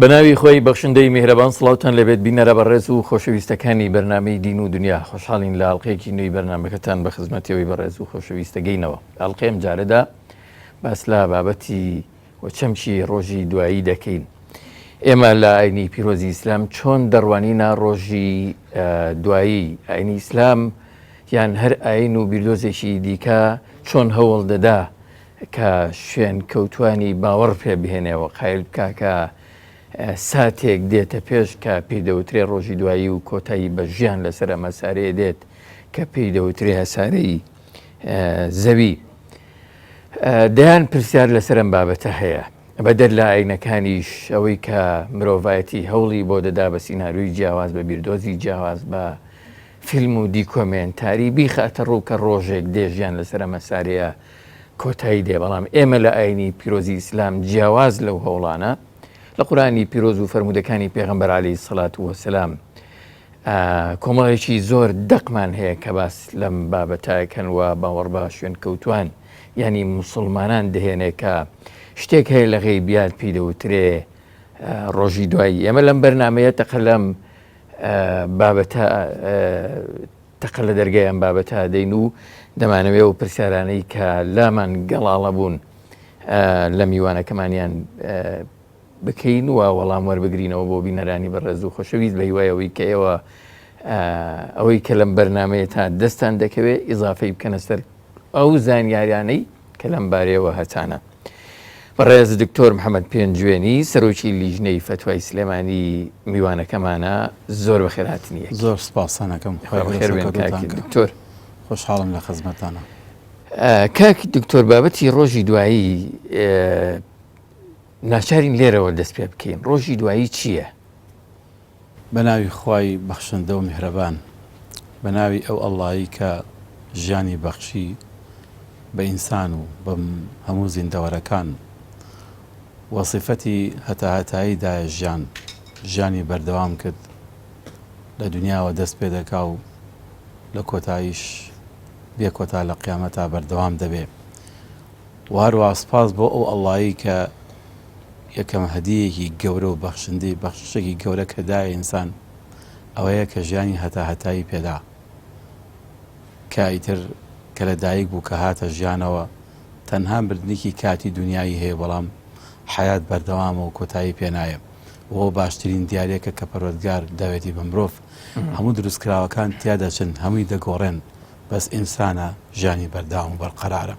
بەناوی خۆی بەخشندەی میهرەبان سڵاوتان لەبێت بینەرە بەڕێز و خۆشەویستەکانی بەرنامەی دین و دنیا خۆشحاڵین لە ئاڵلقەیەکی نوێی بەرنمەکەتان بە خزمەتەوەی بەڕێز و خۆشەویستەگەینەوە. ئاڵلقەیەم جارەدا باس لە بابەتی وەچەمشی ڕۆژی دوایی دەکەین. ئێمە لە ئاینی پیرۆزی ئیسلام چۆن دەڕوانینە ڕۆژی دوایی ئاینی ئیسلام یان هەر ئاین و بیردۆزێکی دیکە چۆن هەوڵ دەدا کە شوێن کەوتوانی باوەڕ پێ بهێنێەوە قایل بکە کە ساتێک دێتە پێش کە پێی دەوترێ ڕۆژی دوایی و کۆتایی بە ژیان لەسەر مەسارەیە دێت کە پێی دەوترێ هەسارەی زەوی. دەیان پرسیار لەسەرم بابەتە هەیە بەدەر لە ئاینەکانیش ئەوەی کە مرۆڤایەتی هەوڵی بۆ دەدا بە سیناروی جیاواز بە بیردۆزی جیاواز بە فیلم و دیکۆمنتاری بیخاتە ڕوو کە ڕۆژێک دێژیان لەسرە مەسارەیە کۆتایی دێ. بەڵام ئێمە لە ئاینی پیرۆزی ئیسلام جیاواز لەو هەوڵانە لە قورآنی پیرۆز و فەرمودەکانی پێغەمبەر عەلەیهی سەڵات وەسەلام کۆمەڵێکی زۆر دەقمان هەیە کە باس لەم بابەتایەکەن و باوەڕ بە شوێن کەوتوان ینی موسڵمانان دەهێنێ کە شتێک هەیە لە غەیبیات پێی دەوترێ ڕۆژی دوایی. ئێمە لەم بەرنامەیە تەقە لەم بابەتە تەقە لە دەرگای ئەم بابەتە دەین و دەمانەوێ و پرسیارانەی کە لامان گەڵاڵە بوون لە میوانەکەمانیان بکەین و وەڵام وەربگرینەوە بۆ بینەرانی بەڕێز و خۆشەویست بە هیوایەوەی کە ئێوە ئەوەی کە لەم بەرنامەیە تا دەستان دەکەوێت ئیزافەی بکەنە سەر ئەو زانیاریانەی کە لەم بارەیەوە هەتانە. بەڕێز دکتۆر محەممەد پێنجوێنی سەرۆکی لیژنەی فەتوای سلێمانی میوانەکەمانە زۆر بەخێرهاتنیە. زۆر سپاسانەکەم دکتۆر خۆشحاڵم لە خزمەتانە. کاکی دکتۆر بابەتی ڕۆژی دوایی ناچارین لێرەوە دەست پێ بکەین. ڕۆژی دوایی چییە؟ بە ناوی خوای بەخشندە و میهرەبان، بە ناوی ئەو ئەڵڵایی کە ژیانی بەخشی بە ئینسان و بە هەموو زیندەوەرەکان وەسیفەتی هەتاهەتاییدایە ژیانی بەردەوام کرد لە دنیاوە دەست پێ دەکا و لە کۆتاییش بێ کۆتا لە قیامەتا بەردەوام دەبێ. وهروە سپاس بۆ ئەو ئەڵڵایی کە یەکەم هەدیەکی گەورە و بەخشندەی بەخششێکی گەورە کە دایە ئینسان ئەوەیە کە ژیانی هەتاهەتایی پێدا، کە ئیتر کە لە دایک بوو کە هاتە ژیانەوە تەنها مردنێکی کاتی دنیایی هەیە، بەڵام حیات بەردەوامە و کۆتایی پێنایە. وەوە باشترین دیارێکە کە پەروەردگار داوێتی بە مرۆڤ هەموو دروستکراوەکان تیادا چن، هەمووی دەگۆڕێن، بەس ئینسانە ژیانی بەردەوام و بەرقەرارە.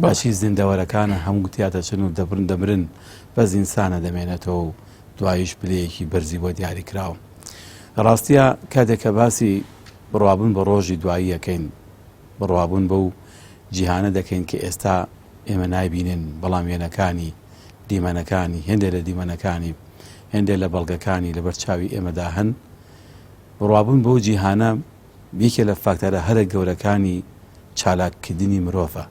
باشی زیندەوەرەکانە هەموو تیاتە چن و دەبرن دەمرن، بەس ئینسانە دەمێنێتەوە و دواییش پلەیەکی بەرزی بۆ دیاری کراوە. ڕاستیە کاتێک کە باسی بڕوابوون بە ڕۆژی دوایی یەکەین، بڕوابوون بەو جیهانە دەکەین کە ئێستا ئێمە نایبینن، بەڵام وێنەکانی دیمەنەکانی هێندێک لە دیمەنەکانی هێندێک لە بەڵگەکانی لەبەر چاوی ئێمەدا هەن. بڕوابوون بەو جیهانە یەکێک لە فاکتەرە هەرە گەورەکانی چالاککردنی مرۆڤە.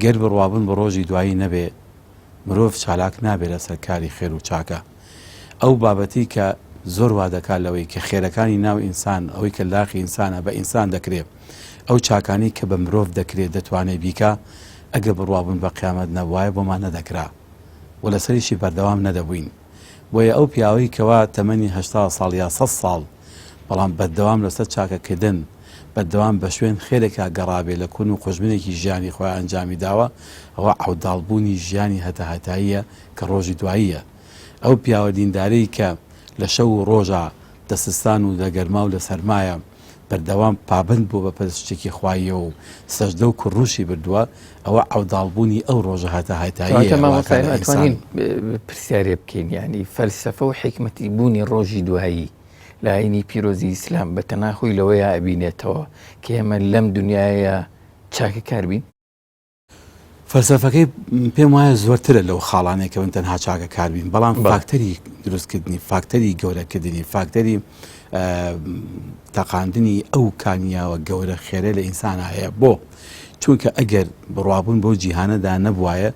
گەر بڕوابوون بە ڕۆژی دوایی نەبێ، مرۆڤ چالاک نابێت لەسەر کاری خێر و چاکە. ئەو بابەتی کە زۆر وا دەکات لەوەی کە خێرەکانی ناو ئینسان، ئەوەی کە لاقی ئینسانە بە ئینسان دەکرێت، ئەو چاکانی کە بە مرۆڤ دەکرێت دەتوانێت بیکە، ئەگە بڕوابوون بە قیامەت نەبوایە بۆمان نەدەکرا و لەسەریشی بەردەوام نەدەبووین. بۆیە ئەو پیاوەی کەوا تەمەنی 80 ساڵ یا 100 ساڵ بەڵام بەردەوام لەسەر چاکەکردن بەردەوام بە شوێن خێرێکا گەڕابێ لە کون و قوژبنێکی ژیانی خۆی ئەنجامی داوە، ئەوە عەوداڵبوونی ژیانی هەتاهەتاییە کە ڕۆژی دواییە. ئەو پیاوە دیندارەی کە لە شەو و ڕۆژە دەسستان و لەگەرما و لە سەرمایە بەردەوام پابند بوو بە پەرستشتێکی خواییە و سەجدە و کوڕوشی بردووە، ئەوە عەوداڵبوونی ئەو ڕۆژە هەتاهەتاییە. ئەتوانین پرسیارێ بکەین، ینی فەلسەفە و حیکمەتی بوونی ڕۆژی دوایی لە ئاینی پیرۆزی ئیسلام بە تەناخۆی لەوەیە ئەبینێتەوە کە ئێمە لەم دنیاە چاکە کاربین. فەلسەفەکەی پێم وایە زۆرترە لەو خاڵانێکەوە تەنها چاکە کاربین، بەڵام فاکتەری دروستکردنی، فاکتەری گەورەکردنی، فاکتەری تەقاندنی ئەو کانیاوە گەورە خێرە لە ئینسان هەیە. بۆ چونکە ئەگەر بڕوابوون بۆ جیهانەدا نەبوایە،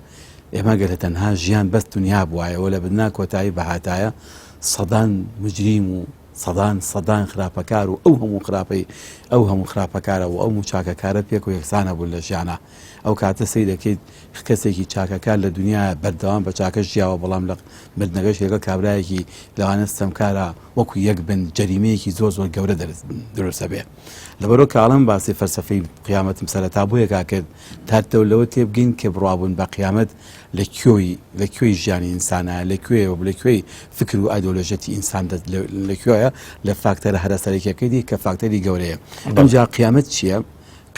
ئێمە گەر تەنها ژیان بەست دنیا بوایەوە لە بنا کۆتایی بەهاتایە سەدان مجریم و سەدان خراپەکار و ئەو هەموو خراپەی ئەو هەموو خراپەکارە و ئەو چاکەکارە پێک و یەکسانە بوون لە ژیانە. ئەو کاتە سی دەکەیت کەسێکی چاکەکار لە دنیا بەردەوام بە چاکە ژیاوە بەڵام لە مردنەکەش لەگەڵ کابرایەکی لەوانە ستەمکارە وەکو یەک بن جەریمەیەکی زۆر زۆر گەورە دروستە بێ لەبەرەوە کاڵم باسی فەلسەفەی قیامەتم سەرەتا بۆ یەکا کرد تاتەوە لەوە تێبگەین کە بڕوابوون بە قیامەت لەکوێی ژیانی ئینسانە لەکوێی فکر و ئایدۆلۆژەتی ئینسان لەکوێیە لە فاکتەرە هەراسەرێکەکەی کە فاکتەری گەورەیە ئەمجا قیامەت چییە؟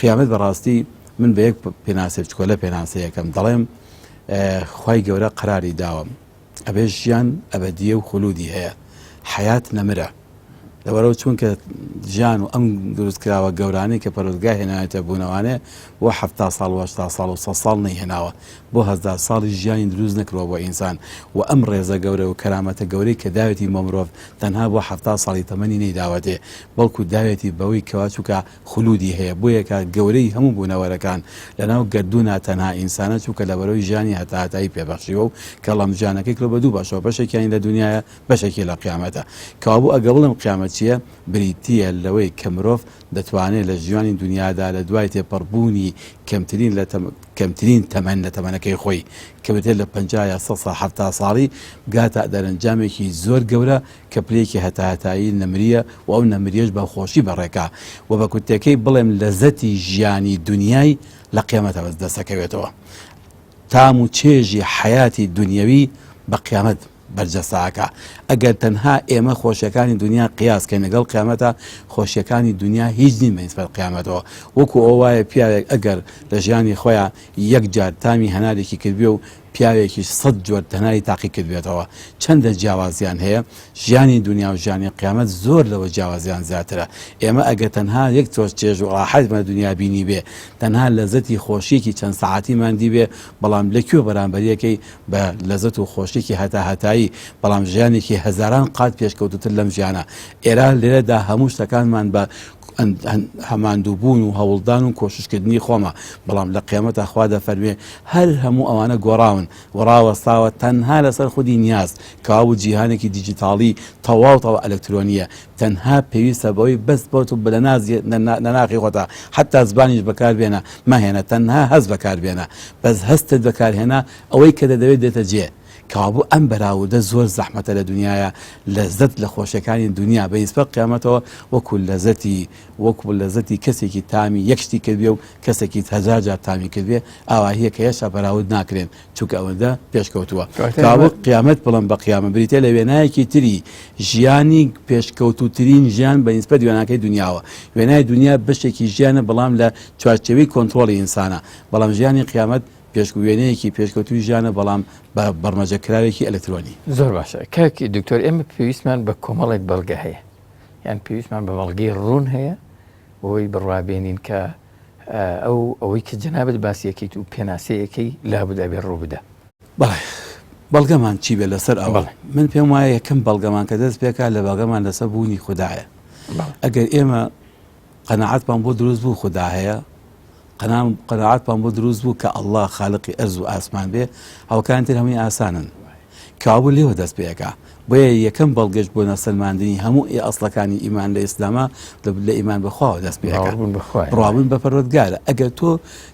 قیامەت بەڕاستی من بە یەک پێناسێ بچکۆ لە پێناسەیەکەم دەڵێم خوای گەورە قەراری داوم ئەبێ ژیان ئەبەدیە و خولودی هەیە حیات نەمرە لەبەرەوە چونکە ژیان و ئەم دروستکراوە گەورانەی کە پەروەردگار هێنایەتە بوونەوانێ بۆ 70 ساڵ و 80 ساڵ و 100 ساڵ نەیهێناوە بۆ 10 ساڵی ژیانی دروست نەکرەوە بۆ ئینسان و ئەم ڕێزە گەورە و کەرامەتە گەورەی کە داوێتی مەمرۆڤ تەنها بۆ 70 ساڵی تەمەنی نەیداوەتێ بەڵکو داوێتی بەوەی کەوا چووکە خولودی هەیە بۆ یەکە گەورەی هەموو بوونەوەرەکان لەناو گردوونا تەنها ئینسانە چووکە لەبەرەوەی ژیانی هەتاهەتایی پێبەخشیوە و کە ئەڵڵام ژیانەکەی کرۆ بە دوو بەشەوە بەشێکیانی لە دنیاە بەشێکی لە قیامەتە کەوا بوو ئەگە بڵێم قیامەت چییە بریتیە لەوەی کە مرۆڤ دەتوانێت لە ژیانی دنیادا لە دوای تێپەڕبوونی کەمترین تەمەن لە تەمەنەکەی خۆی کە بێت لە 50 یا 100 ساڵی بگاتە دەرەنجامێکی زۆر گەورە کە پلەیەکی هەتاهەتایی نەمریە و ئەو نەمریەش بە خۆشی بەڕێکا و بە کوتەکەی بڵێم لەزەتی ژیانی دنیای لە قیامەتە بەس دەسەکەوێتەوە تام و چێژی حیاتی دنیەوی بە قیامەت بەرجەساکە ئەگەر تەنها ئێمە خۆشیەکانی دنیا قیاسکەین لەگەڵ قیامەتە خۆشیەکانی دنیا هیچ نین بەنسبەت قیامەتەوە وەکو ئەو وایە پیاوێک ئەگەر لە ژیانی خۆیان یەک جار تامی هەنارێکی کردبێ و پیاوێکی 100 جۆر تەناری تاقی کردبێتەوە چەندە جیاوازیان هەیە ژیانی دنیا و ژیانی قیامەت زۆر لەوە جیاوازیان زیاترە ئێمە ئەگە تەنها یەک تۆش چێژ و ڕاحەتمە دنیا بینی بێ تەنها لەزەتی خۆشیێکی چەند سەعاتیمان دی بێ بەڵام لەکوێ بەرامبەریەکەی بە لەزەت و خۆشیێکی هەتاهەتایی بەڵام ژیانێکی هەزاران قات پێشکەوتوتر لەم ژیانە ئێرە لێرەدا هەموو شتەکانمان بە هەماندووبوون و هەوڵدان و کۆششکردنی خۆمە بەڵام لە قیامەتە خوا دەفەرمێ هەر هەموو ئەوانە گۆڕاون وڕاوەستاوە تەنها لەسەر خودی نیاز کەوا جیهانێکی دیجیتاڵی تەواو ئەلەکترۆنیە تەنها پێویستە بەوەی بەست بۆت و بە نەناقی خۆتا حتا زبانیش بەکاربێنە مەهێنە تەنها هەست بەکاربێنە بەس هەستت بەکارهێنا ئەوەی کە دەدەوێت دێتە جێ کابوو ئەم بەراوردە زۆر زەحمەتە لە دنیاە لەزەت لە خۆشیەکانی دنیا بە ئیسبەت قیامەتەوە وەکو لەزەتی کەسێکی تامی یەکشتی کردبێ و کەسێکی هەزار جار تامی کردبێ ئاوا هەیە کە هێشتا بەراورد ناکرێن چونکە ئەوەندە پێشکەوتووە کابوو قیامەت بڵم بە قیامە بریتە لە وێنایەکی تری ژیانی پێشکەوتوترین ژیان بە نیسبەت وێناکەی دنیاوە وێنای دنیا بەشێکی ژیانە بەڵام لە چوارچێوەی کۆنتڕۆڵی ئینسانە بەڵام ژیانی قیامەت پێشگوێنەیەکی پێشکەوتوی ژیانە بەڵام بە بەرمەجەکراوێکی ئەلکترۆنی زۆر باشە کاکی دکتۆر ئێمە پێویستمان بە کۆمەڵێک بەڵگە هەیە یان پێویستمان بە بەڵگەی ڕوون هەیە بۆی بڕوابێنین کە ئەوەی کە جەنابەت باسیەکەیت و پێناسەیەکەی لابد ئەبێ ڕوو بدە بەڵێ بەڵگەمان چی بێ لەسەر ئەوە من پێم وایە یەکەم بەڵگەمان کە دەست پێکا لە بەڵگەمان لەسەر بوونی خوددایە ئەگەر ئێمە قەناعەتمان بۆ دروست بوو خوددا هەیە قەناعەتمان بۆ دروست بوو کە ئەڵڵا خالقی ئەرز و ئاسمان بێ ئەوکان تر هەمووی ئاسانن کابوو لێوە دەست پێەکە بۆیە یەکەم بەڵگەشت بۆ نەسەلماندنی هەموو ئەسڵەکانی ئیمان لە ئیسلامە لە ئیمان بەخواوە دەست پێەکە ڕابوون بە پەروەردگارە ئەگەر تۆ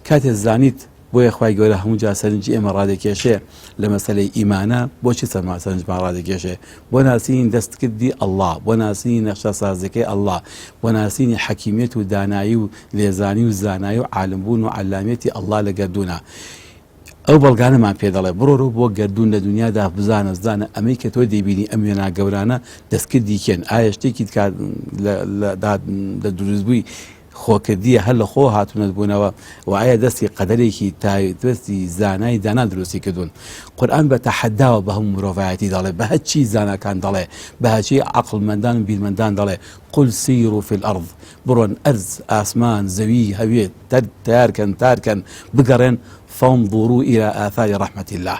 کاتێ زانیت بۆیە خوای گەورە هەموو جا سەرنجی ئێمە ڕادێکێشێ لە مەسەلەی ئیمانە بۆچی سەرنجمان ڕادێکێشێ بۆ ناسینی دەستکردی ئەڵڵا بۆ ناسینی نەخشە سازەکەی ئەڵڵا بۆ ناسینی حەکیمیەت و دانایی و لێزانی و زانایی و عالمبوون و عەلامەتی ئەڵڵا لە گەردوونە ئەو بەڵگانەمان پێ دەڵێ بڕۆ بۆ گەردوون لە دنیادا بزانە زانە ئەمەی کە تۆ دەیبینی ئەم وێنا گەورانە دەستکردی کێن ئایا شتێکی لە دروستبووی خۆکردیە هەر لە خۆ هاتوونەت بوونەوە و ئایا دەستی قەدەرێکی تایبەتی زانای دانا دروستی کردوون قورئان بە تەحەداوە بە هەموو مرۆڤایەتی دەڵێ بە هەرچی زانەکان دەڵێ بە هەرچی عەقڵمەندان و بیرمەندان دەڵێ قل سیروا فی الأرض بڕۆن ئەرز ئاسمان زەوی هەوێت تارکەن بگەڕێن فانظروا إلى آثار رحمة الله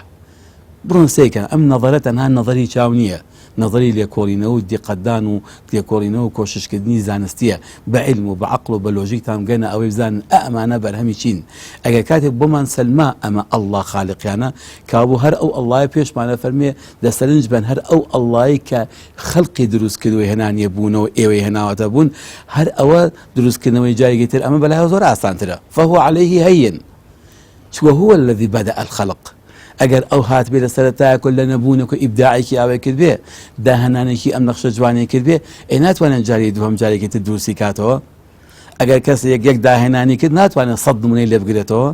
بڕۆن سێکەن ئەم نەظەرە تەنها نەظەری چاو نییە نظری لێکۆڵینەوە و دیقەتدان و لێکۆڵینەوە و کۆششکردنی زانستیە بە علم و بە عەقڵ و بە لۆژیکتان گەنە ئەوەی بزانن ئەمانە بەرهەمی چین ئەگەر کاتێک بۆمان سەلما ئەمە ئەڵڵا خالقیانە کابوو هەر ئەو ئەڵڵایە پێشمانە فەرمێ دەسەرنج بن هەر ئەو ئەڵڵایی کە خەڵقی دروستکردوی هێنانیە بوونەوە ئێوەی هێناوەتە بوون هەر ئەوە دروستکردنەوەی جایگەی تر ئەمە بەلای زۆر ئاسانترە فهو عليه هەین چوە هو الذي بدأ الخلق ئەگەر ئەو هات بێ لە سەرەتایە کۆ لە نەبوونەوە ئیبداعێکی ئاوای کرد بێ داهەنانێکی ئەم نەخشە جوانەی کرد بێ ناتوانێت جاری دووەم جارێکی تر دروستی کاتەوە ئەگەر کەس یەک داهێنانی کرد ناتوانێت 100 نمونەی لێ بگرێتەوە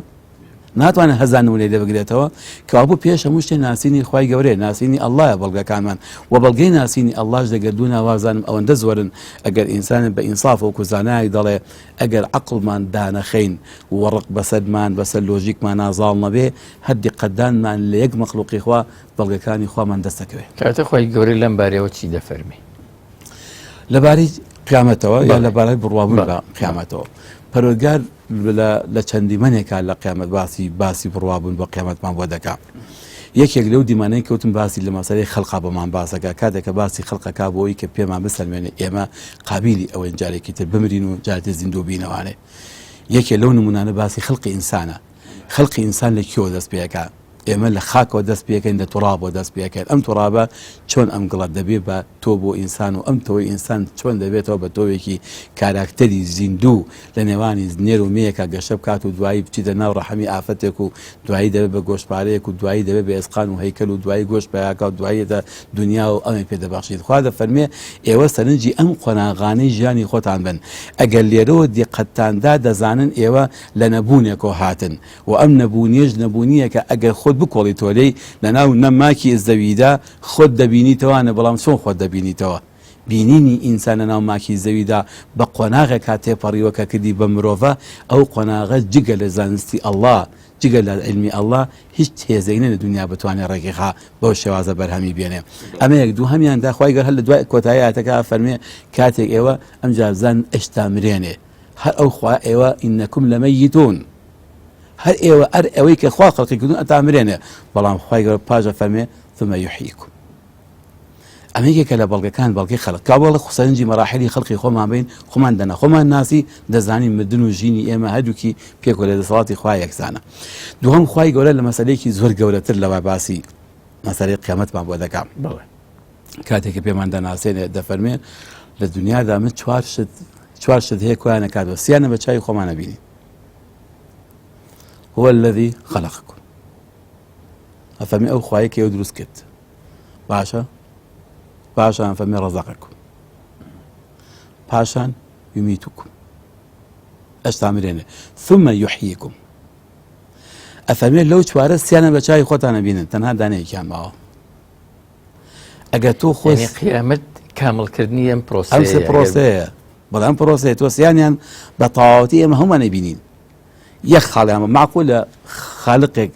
ناتوانێت 1000 نمونەی لێ بگرێتەوە کەوابوو پێش هەموو شتێ ناسینی خوای گەورەیە ناسینی ئەڵڵایە بەڵگەکانمان و بەڵگەی ناسینی ئەڵڵاش دەگەردوو ناوازانم ئەوەندە زۆرن ئەگەر ئینسانت بە ئینساف و کوزانایی دەڵێ ئەگەر عەقڵمان دانەخەین وەڕق بەسەرمان بەسەر لۆژیکمان نازاڵ نەبێ هەردی قەدانمان لە یەک مەخلوقی خوا بەڵگەکانی خوامان دەستەکەوێت کاتە خوای گەورەی لەم بارەیەوە چی دەفەرمی لەبارەی قیامەتەوە یا لەبارەی بڕوابوون بە قیامەتەوە پەروەردگار لە چەندی منێکە لە قیامەت باسی بڕوابوون بە قیامەتمان بۆ دەکات یەکێک لەو دیمانەی کەوتم باسی لە مەسەلەی خەڵقا بەمان باسەکە کاتێککە باسی خەڵقەکە بۆ ئەوی کە پێمان بسەلمێنێ ئێمە قابیلی ئەوەن جارێکی تر بمرین و جارێ زیندوو بینەوانێ یەکێ لەو نمونانە باسی خەڵقی ئینسانە خەڵقی ئینسان لە کێوە دەست پێەکە ئێمە لە خاکەوە دەست پێکەین لە تورابەوە دەست پێکەین ئەم تورابە چۆن ئەم گڵەت دەبێت بە تۆ بۆ ئینسان و ئەم تۆی ئینسان چۆن دەبێتەوە بە تۆوێکی کاراکتەری زیندوو لە نێوانی نێر و مەیەکە گەشە بکات و دوایی بچیتە ناو ڕەحەمی ئافەتێک و دوایی دەبێت بە گۆشتپارەیەک و دوایی دەبێت بە ئێسقان و هەیکەل و دوایی گۆشت پیاکە و دواییدە دنیا و ئەمە پێدەباشیت خوا دەفەرمێ ئێوە سەرنجی ئەم قۆناغانەی ژیانی خۆتان بن ئەگەر لێرەوە دیقەتتاندا دەزانن ئێوە لە نەبوونێکەوە هاتن و ئەم نەبوونیش نەبوونیەکە ئەگەر خۆت بکۆڵی تۆلەی لەناو نەماکی زەویدا خۆت دەبینیتەوانە بەڵام چۆن خۆت دەبینیتەوە بینینی ئینسانە ناو ماکی زەویدا بە قۆناغێکا تێپەڕیوەکە کردی بە مرۆڤە ئەو قۆناغە جگە لە زانستی ئەڵڵا جگە لە علمی ئەڵڵا هیچ هێزەینە لە دنیا بتوانێت ڕێگیخا بەو شێوازە بەرهەمی بێنێ ئەمە یەک دوو هەمیاندا خوای گەور هەر لە دوای کۆتاییاتەکە فەرمێ کاتێک ئێوە ئەم جارزان ئەشتا مرێنێ هەر ئەو خوا ئێوە ئینەکم لەمەیتون هەر ئێوە ئەر ئەوەی کە خوا خەڵقی کردون ئەتا مرێنێ بەڵام خوای گەورە پاژە فەرمێ ثم يحييكم ئەمەیەکە لە بەڵگەکان بەڵگەی خەڵق کابڵە خوسەرنجی مەراحلی خەڵقی خۆمان بین خۆمان دەنا خۆمان ناسی دەزانین مردن و ژینی ئێمە هەردووکی پێکۆ لە دەسەڵاتی خوا یەکسانە دووەم خوای گەورە لە مەسەلەیەکی زۆر گەورەتر لەوە باسی مەسەلەی قیامەتمان بۆ دەکات کاتێککە پێمان دەناسێنێ دەفەرمێ لە دنیادا من چوار شت هەیە کۆیان نەکاتەوە سیانە بە چای خۆمان نەبینین هو الذي خلقكم ئەفەرمێ ئەو خوایە کە ئێوە دروست کرد باشە پاشان فەرمێ ڕەزەقەکم پاشان یومیتوکم ئەشتا مرێنێ ثم يحييكم ئەفەرمێ لەو چوارە سیانە بە چای خۆتان نەبینن تەنها دانەیەکیان ماوە ئەگەر تۆ خۆی قیامەت کاملکردنی ئەم پرۆسەیە بەڵام پرۆسەیە تۆ سیانیان بە تەواوەتی ئێمە هەمومان نەبینین یەک خاڵیان معقولە خالقێک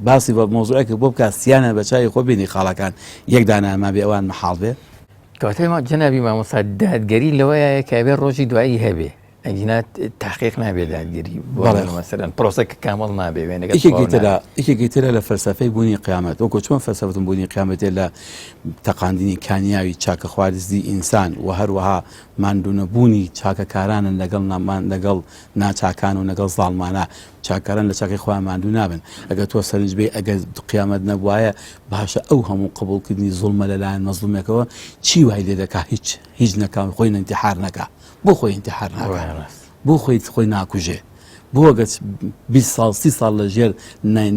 باسی بە مۆزوعێک بۆ بکات سیانە بە چای خۆ بینی خاڵەکان یەک دانەما بێ ئەوان محاڵ بێ کەواتای ما جەنابی مامۆستا دادگەری لەوەیە کە بێ ڕۆژی دوایی هەبێ ئەجینات تحقیق نابێ دادگەری مەسەلەن پرۆسەکە کامەڵ نابێ یەکێکی ترە لە فەلسەفەی بوونی قیامەت وەکو چۆن فەلسەفەتم بوونی قیامەتێ لە تەقاندنی کانیاوی چاکە خواردزی ئینسان و هەروەها ماندوونەبوونی چاکەکارانن لەگەڵ ناچاکان و لەگەڵ زاڵمانە چاکاران لە چاکی خۆیان ماندوو نابن ئەگەر تۆ سەرنج بێ ئەگەر قیامەت نەبوایە باشە ئەو هەموو قبولکردنی زوڵمە لەلایەن مەزلومێکەوە چی وای لێ دەکا هیچ نەکا خۆی ئینتیحار نەکا بۆ خۆی ئینتیحار ناکە بۆ خۆی ناکوژێ بۆ گەچ 20 ساڵ 30 ساڵ لە ژێر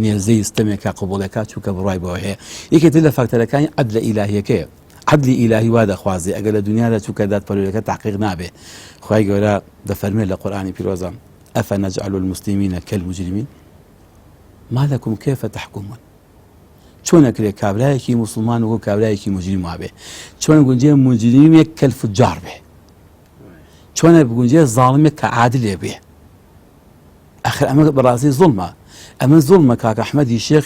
نێزەی ستەمێکا قبولەکە چووکە بڕای بەوە هەیە یەکێتر لە فاکتەرەکانی عەدلە ئیلاهیەکەیە عەدلی ئیلاهی وا دەخوازێ ئەگەر لە دنیادا چووکە دادپەروەریەکە تحقیق نابێ خوای گەورە دەفەرمێت لە قورئانی پیرۆزە أفنجعل المسلمين كالمجرمين ما لكم كيف تحكمون چۆنە کرێ کابرایەکی مسلمان و کابرایەکی مجرم وابێ چۆنە گونجێ مجرمێک کەلفجار بێ چۆنە بگونجێ زاڵمێک کە عادلێ بێ ئەخر ئەمە بەڕاستی زوڵمە ئەمە زوڵمە کاکە ئەحمەدی شێخ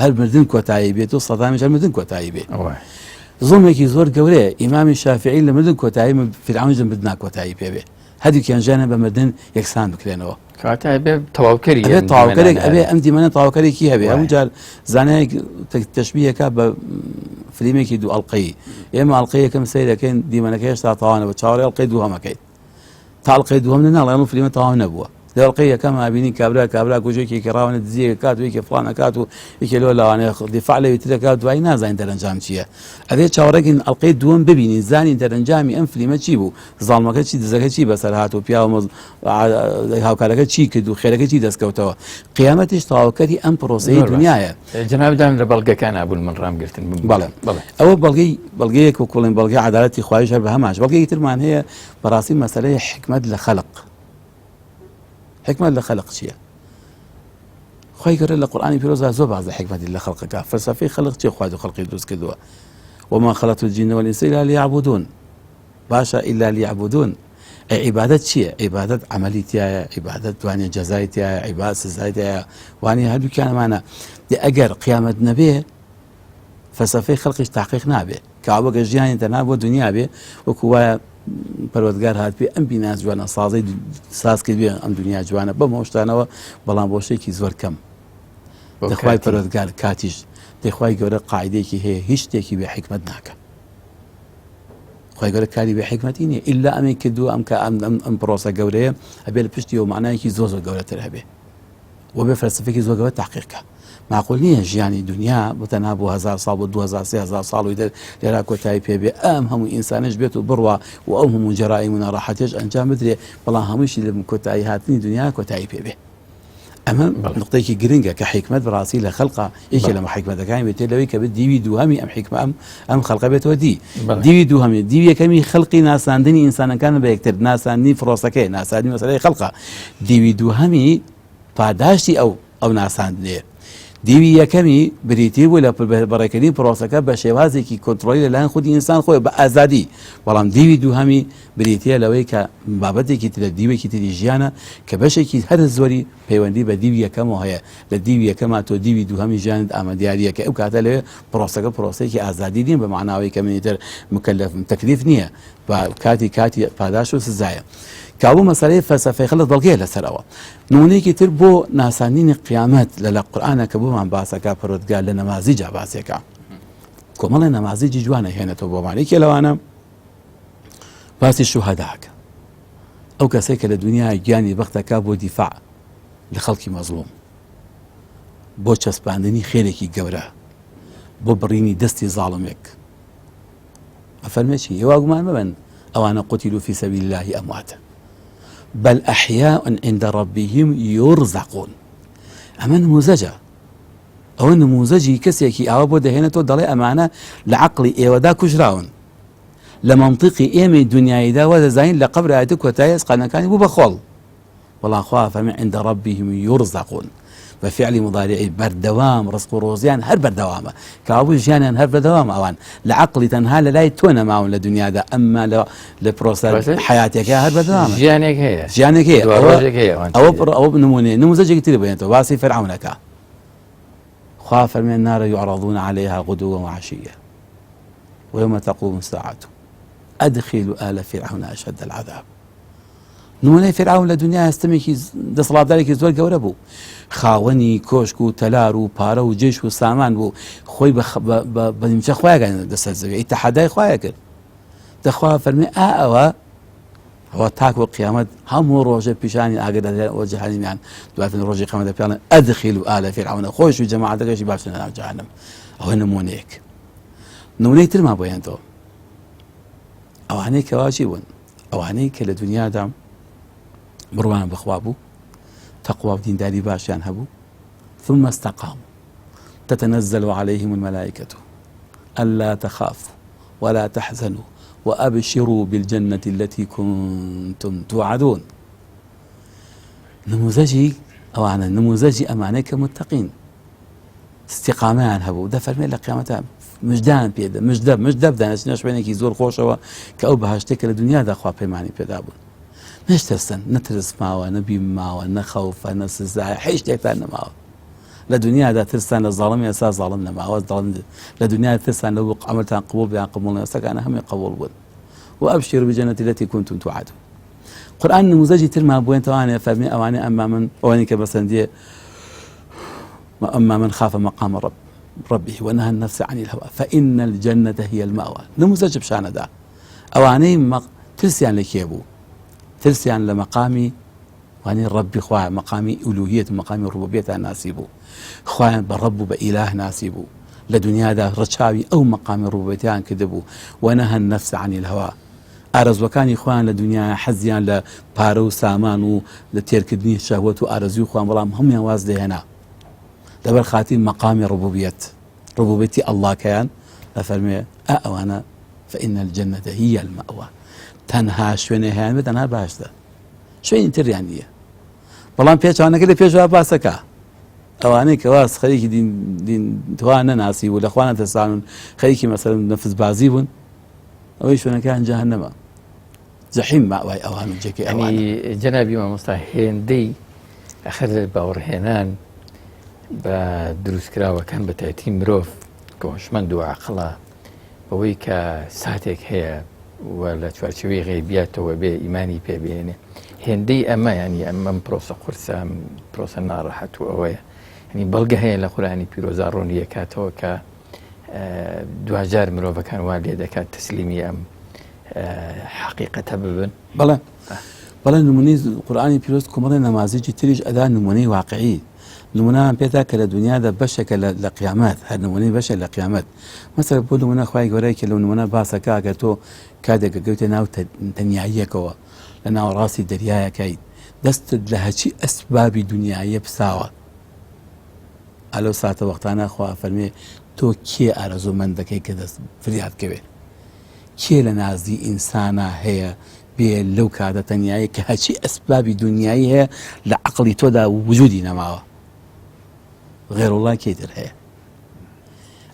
هەر مردن کۆتایی بێت و سەدامیش هەر مردن کۆتایی بێ زوڵمێکی زۆر گەورەیە ئیمامی شافعی لە مردن کۆتایی فرعونیش مردنا کۆتایی پێ بێ هەردووکیان ژیانە بە مردن یەکسان بکرێنەوە تەواوکەرێک ئەبێ ئەم دیمەنە تەواوکەرێکی هەبێ هەموو جار زانایەک تەشبیهەکە بە فلیمێکی دوو ئەڵقەیی ئێمە ئەڵقەیەکەم سەیرەکەین دیمەنەکە هێشتا تەواو نەبووە چاوەڕێی ئەڵقەی دووهەمەکەیت تا ئەڵقەی دووهەم نەناڵێ ئەمە فلیمە تەواو نەبووە دەڵقەیە کەما بینی کابرا گوژێکی کێڕاوە دزیەکە کات و یەکێ فڵانە کات و یەکێ لۆ لاوانەیە دیفاع لەوێ ترەکات دوایی نازانین دەرەنجام چییە. ئەبێ چاوەڕێگین ئەڵقەی دووەم ببینین زانی دەرەنجامی ئەم فلیمە چی بوو، زاڵمەکە چی دزەکە چی بەسەر هات و پیاوە هاوکارەکە چی کرد و خێرەکە چی دەستکەوتەوە. قیامەتیش تەواوکەری ئەم پرۆسەی دنیاە. جنابدان لە بەڵگەکان نابوون من ڕامگرتن. بەڵێ ئەوە بەڵگەیەک و کوڵین بەڵگەی عەدالەتی خوایش هەر بە هەماش. بەڵگەیەکی ترمان هەیە بەڕاستی مەسەلەی حکمت لە خەلق. حکمت لە خەلق چییە؟ خی گەورە لە قورئانی پیرۆزدا زۆر باز لە حکمەتی لە خەڵقەکە. فەلسەفەی خەلق چی خوا خەڵقی دروست کردووە؟ وما خلقت الجن والإنس إلا ليعبدون. باشا إلا ليعبدون. عبادت چییە؟ عبادت عملی تایە، عبادت دوانێ جەزای تایە، عبادت سزای تایە، وانێ هەردووکیانمانە. ئەگەر قیامەت نەبێ فەلسەفەی خەڵقیش تاقیق نابێ، کەوا بەگە ژیانی تەنها بۆ دنیا بێ وەکو وایە پەروەردگار هات پێ ئەم بیناس جوانە سازەی ساز کرد بێ ئەم دنیا جوانە بەم هۆشتانەوە، بەڵام بۆ شتێکی زۆر کەم. دەخوای پەروەردگار کاتیش دەخوای گەورە قاعیدەیەکی هەیە هیچ شتێکی بێ حکمت ناکە. خی گەورە کاری بێ حکمەتی نییە ئیلا ئەمەی کردووە ئەم پرۆسە گەورەیە ئەبێ لە پشتی و معنایەکی زۆر گەورەتر هەبێ و بێ فەلسەفێکی زۆر گەورە تحقیقکە. معقول نییە ژیانی دنیا بتەنها بۆ 1000 ساڵ بۆ 2000 ساڵی لێرا کۆتایی پێبێ ئەم هەموو ئینسانش بێت و بڕوە و ئەو هەموو جەرائیم و ناڕەحەتیش ئەنجام بدرێ، بەڵام هەمووشی لە کۆتایی هاتنی دنیا کۆتایی پێبێ. ئەمە نقطەیەکی گرنگە کە حکمت بەڕاستی لە خەڵقا یەکێ لەمە حکمەتەکانی بێتێ لەوەی کە بێت دیوی دووهەمی ئەم حکمە ئەم خەڵقە بێتەوە دیوی دووهەمی دیوی یەکەمی خەڵقی ناساندنی ئینسانەکان بە یەکتر، ناساندنی فڕۆسەکەی، ناساندنی مەسەلەی خەڵقە. دیوی دووهەمی پاداشتی ئەو ناساندنێ. دیوی یەکەمی بریتی بوو لە بەڕێکردنی پرۆسەکە بە شێوازێکی کۆنتڕۆلی لەلایەن خودی ئینسان خۆی بە ئازادی، بەڵام دیوی دووهەمی بریتە لەوەی کە بابەتێکی ترە دیوێکی تری ژیانە کە بەشێکی هەر زۆری پەیوەندی بە دیوی یەکەمەوە هەیە. لە دیوی یەکەما تۆ دیوی دووهەمی ژیانت ئامادەیاریە کە ئەو کاتە لەوێ پرۆسەکە پرۆسەیەکی ئازادی دین بە معناوەی کە منیتر مکەلەف تەکلیف نییە بە کاتی پاداش و سزایە. کابوو مەسەلەی فەلسەفەی خەڵق بەڵگەیە لەسەرەوە. نمونەیەکی تر بۆ ناساندنی قیامەت لە قورئانە کە بۆمان باسەکە پەروەردگار لە نەمازیجا باسێکە. کۆمەڵی نەمازیجی جوانە هێنێتەوە بۆمان. یەکێ لەوانە باسی شوهەداکە، ئەو کەسێک کە لە دنیای گیانی بەختەکە بۆ دیفاع لە خەڵکی مەزلوم، بۆ چەسپاندنی خێرێکی گەورە، بۆ بڕینی دەستی زاڵمێک. ئەفەرمێکی هێوا گومان مەبن ئەوانە قوتیلوا فی سەبیل الله ئەمواتە بل أحياء عند ربهم يرزقون. ئەمە نموزەجە، ئەوە نموزەجی کەسێکی ئاوا بۆ دەهێنێتەوە دەڵێ ئەمانە لە عەقڵی ئێوەدا کوژراون، لە مەنطقی ئێمەی دنیاییدا وا دەزانین لە قەبرایەتی کۆتایی ئەسقانەکانی بوو بە خۆڵ، بەڵام خوا فەرمێ عند ربهم يرزقون بفعل مضارعی بەردەوام ڕزق و ڕۆزیان هەر بەردەوامە، کابوو ژیانیان هەر بەردەوام ئەوان لە عەقڵی تەنها لە لای تۆ نەماون لە دنیادا، ئەمما لە پرۆسە حیاتێکە هەر بەردەوامە. ژیانێک هەیە ئەوە نموزەجێکی تری بێنێتەوە باسی فەرعەونەکە. خوا فەرمێ النار يعرضون عليها غدوا وعشيا ويوم تقوم الساعة أدخلوا آل فرعون أشد العذاب. نمونەی فێرعون لە دنیا هەستەمێکی دەسەڵاتدارێکی زۆر گەورە بوو، خاوەنی کۆشک و تەلار و پارە و جێش و سامان بوو، خۆی بە نیمچە خۆیان دەسەر زەوی ئیتحادای خۆیان کرد. دەخوا فەرمێ ئەوە تاکو قیامەت هەموو ڕۆژە پیشانی ئاگدەدێن ئەوە جەهەنەمیان دواتر ڕۆژی قیامەتە پێڵێن ئەدخیلوا آل فرعون، خۆش و جەماعەتەکەشی باشن ناو جەهەنەم. ئەوە نمونەیەک. نمونەی ترمان بۆیانەوە ئەوانەی کەوا چی بوون؟ ئەوانەی کە لە دنیادا بڕوان بخوا بوو، تەقوا و دینداری باشیان هەبوو، ثم استقاموا تتنزل عليهم الملائكة ألا تخافوا ولا تحزنوا وأبشروا بالجنة التي كنتم توعدون. نموذجي أوانا نموذجي أمانيك متقين استقامان هەبوو دەفەرمێ لە قیامەتە مژدان پێدا مژدەب دانەچنە شوێنێکی زۆر خۆشەوە کە ئەو بەهەشتێکە لە دنیادا خوا پەیمانی پێدا بوون. نەشتەرسن، نەترس ماوە، نەبیم ماوە، نەخەوفە، نەسزایە، هیچ شتێکتان نەماوە. لە دنیادا ترسان لە زاڵم ئێستا زاڵم نەماوە، لە دنیا ترسان لەو عەمەلتان قبوڵ بیان قبوڵ نەوەستەکانە هەمووی قبوڵ بوون. وأبشروا بالجنة التي كنتم توعدون. قورئان نموذجی ترمان بووێنەوە فەرمێ ئەوانەی ئەمما من ئەوانەی کە بەسەندیە أما من خاف مقام ربه ونهى النفس عن الهوى فإن الجنة هي المأوى. نموذج بشان دا أواني ترسيان لكيبو، ترسيان لمقامي واني ربي خوا مقامي ألوهية مقامي ربوبية ناسيبو خوا برب بإله ناسيبو لدنيا دا رشاوي أو مقام ربوبيتان كذبو ونهى النفس عن الهوى ئارەزوەکانی خۆیان لە دنیا حەزیان لە پارە و سامان و لە تێرکردنی شەهوەت و ئارەزوی خۆیان بەڵام هەمویان واز دەهێنا لەبەر خاتی مەقامی ڕبوبیەتی ئەڵڵاکەیان ئەفەرمێ ئەوانە فإن الجنة هي المأوى تەنها شوێنێ هەیان بێت تەنها باشتە شوێنی تریان نییە بەڵام پێچوانەکە لە پێشوا باسەکە ئەوانەی کەوا خەریکی دین توان نەناسی و لە خوا نەترسان خەریکی مەسەڵەن نەفسبازی بوون ئەوەی شوێنەکان جەهەنەمە جەحیم ماوای ئەوان جێکی ئەوانە جەنابی مامۆستا هێندەی ئەخر باوەڕهێنان بە دروستکراوەکان بە تایبەتی مرۆڤ کۆشمەند و عەقڵە بەوەی کە ساتێک هەیە و لە چوارچێوەی غەیبیاتەوە بێ ئیمانی پێبێنێ هێندەی ئەمە ینی ئەمەم پرۆسە قورسە پرۆسە ناڕەحەت و ئەوەیە ینی بەڵگە هەیە لە قورئانی پیرۆزە ڕوونی دەکاتەوە کە دوجار مرۆڤەکان وا لێ دەکات تەسلیمی ئەم حەقیقەتە ببن بەڵێ نمونەی قورئانی پیرۆز کۆمەڵی نەمازێکی تریش ئەدا نمونەی واقعی نمونەیان پێدا کە لە دنیادا بەشێکە لە قیامەت هەر نمونەی بەشە لە قیامەت مەسەڵەن بۆ نمونە خوای گەورەی کە لەو نمونە باسەکە کە تۆ کاتێکە گەوتە ناو تەنیاییەکەوە لە ناوەڕاستی دەریایەکەیت دەستت لە هەچی ئەسبابی دنیاییە پساوە ئەلەو ساتە وەختانە خوا فەرمێ تۆ کێ ئارەزومەندەکەی کە دەست فریادکەوێت کێ لە نازی ئینسانە هەیە بێ لەو کاتە تەنیایی کە هەچی ئەسبابی دنیایی هەیە لە عەقڵی تۆدا وجودی نەماوە غێرەڵڵا کێتر هەیە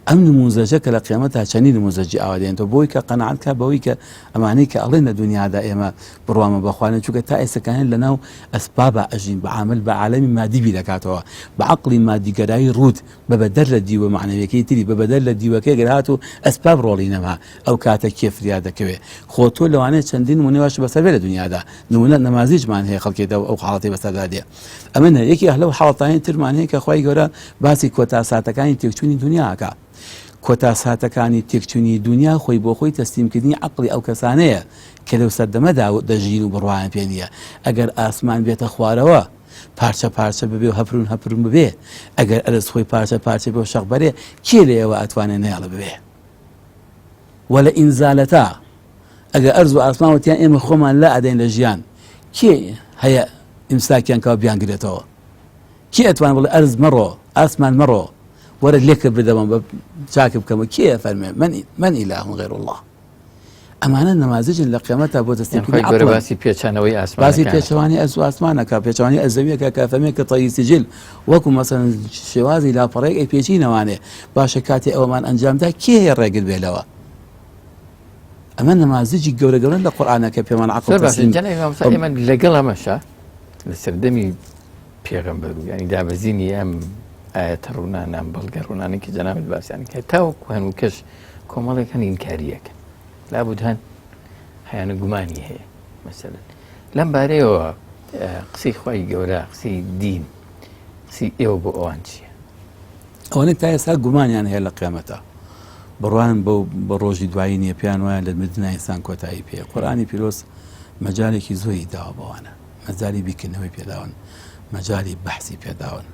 ئەم نموزەجە کە لە قیامەتە چەندی نموزەجی ئاوا دێنێتەوە بۆی کە قەنەعەت کە بەوەی کە ئەمانەی کە ئەڵێن لە دنیادا ئێمە بڕوامە بەخوانە چونکە تا ئێستاکانیان لەناو ئەسبابە ئەژین بە عامل بە عالەمی مادی بی دەکاتەوە بە عەقڵی مادیگەرایی ڕوود بە بەدەر لە دیوە معنەویەکەی تری بە بەدەر لە دیوەکەی گەر هات و ئەسباب ڕۆڵی نەما ئەو کاتە کێ فریاد دەکەوێت خۆ تۆ لەوانەیە چەندین نمونەی واش بەسەر بێ لە دنیادا نمونە نەمازیجمان هەیە خەڵکێتەوە ئەو حاڵەتی بەسەردا دێ ئەمە یەکی لەو حاڵەتانی ترمان هەیە کە خوای گەورە باسی کۆتا ساتەکانی تێکچوونی دنیاکە کۆتا ساتەکانی تێکچوونی دنیا خۆی بۆ خۆی تەسلیمکردنی عەقڵی ئەو کەسانەیە کە لەو سەردەمەدا دەژین و بڕوایان پێ نییە ئەگەر ئاسمان بێتە خوارەوە پارچە پارچە ببێ و هەپرون ببێ ئەگەر ئەرز خۆی پارچە پارچە بێ و شەق بەرێ کێ لێەوە ئەتوانێت نێڵە ببێ وەلە ئینزالەتا ئەگەر ئەرز و ئاسمانوەتیان ئێمە خۆمان لا ئەدەین لە ژیان کێ هەیە ئیمساکیان کەوە بیانگرێتەوە کێ ئەتوان بڵێ ئەرز مەڕۆ ئاسمان مەڕۆ وەرە لێکە بدەمە بە چاکە بکەمە کێ فەرمێ من ئیلاهٌ غەیر الله ئەمانە نەمازجن لە قیامەتە بۆ دەستیکردنی باسی پێچانەوەی ئاسمان باسی پێچەوانی ئەرز و ئاسمانەکە پێچەوانی ئەزەویەکە کە فەرمێ کە تەیی سجل وەکو مەسەڵەن شێوازی لاپەڕەیەک ئەی پێچینەوانێ باشە کاتی ئەوەمان ئەنجامدا کێ هەیە ڕێگر بێلەوە ئەمە نەمازجی گەورە گەورەن لە قورئانەکە پێمان عەقڵ ئێمە لەگەڵ ئەمەشە لە سەردەمی پێغەمبەر و ینی دابەزینی ئەم ئاەتە ڕوونانە ئەم بەڵگە ڕوونانەی کە جەنابەت باسییان کە تاوەکو هەن و کەش کۆمەڵێکەن ئینکاریەکە لابد هەن هەیانە گومانی هەیە مەسەلەن لەم بارەیەوە قسەی خوای گەورە قسەی دین قسەی ئێوە بۆ ئەوان چییە؟ ئەوانەی تا ئێستا گومانیان هەیە لە قیامەتە بڕوان بە ڕۆژی دوایی نییە پێیان وایە لە مردنای ئینسان کۆتایی پێ قورئانی پیرۆز مەجالێکی زۆری داوە بەوانە مەجالی بیرکردنەوەی پێداون مەجالی بەحسی پێداون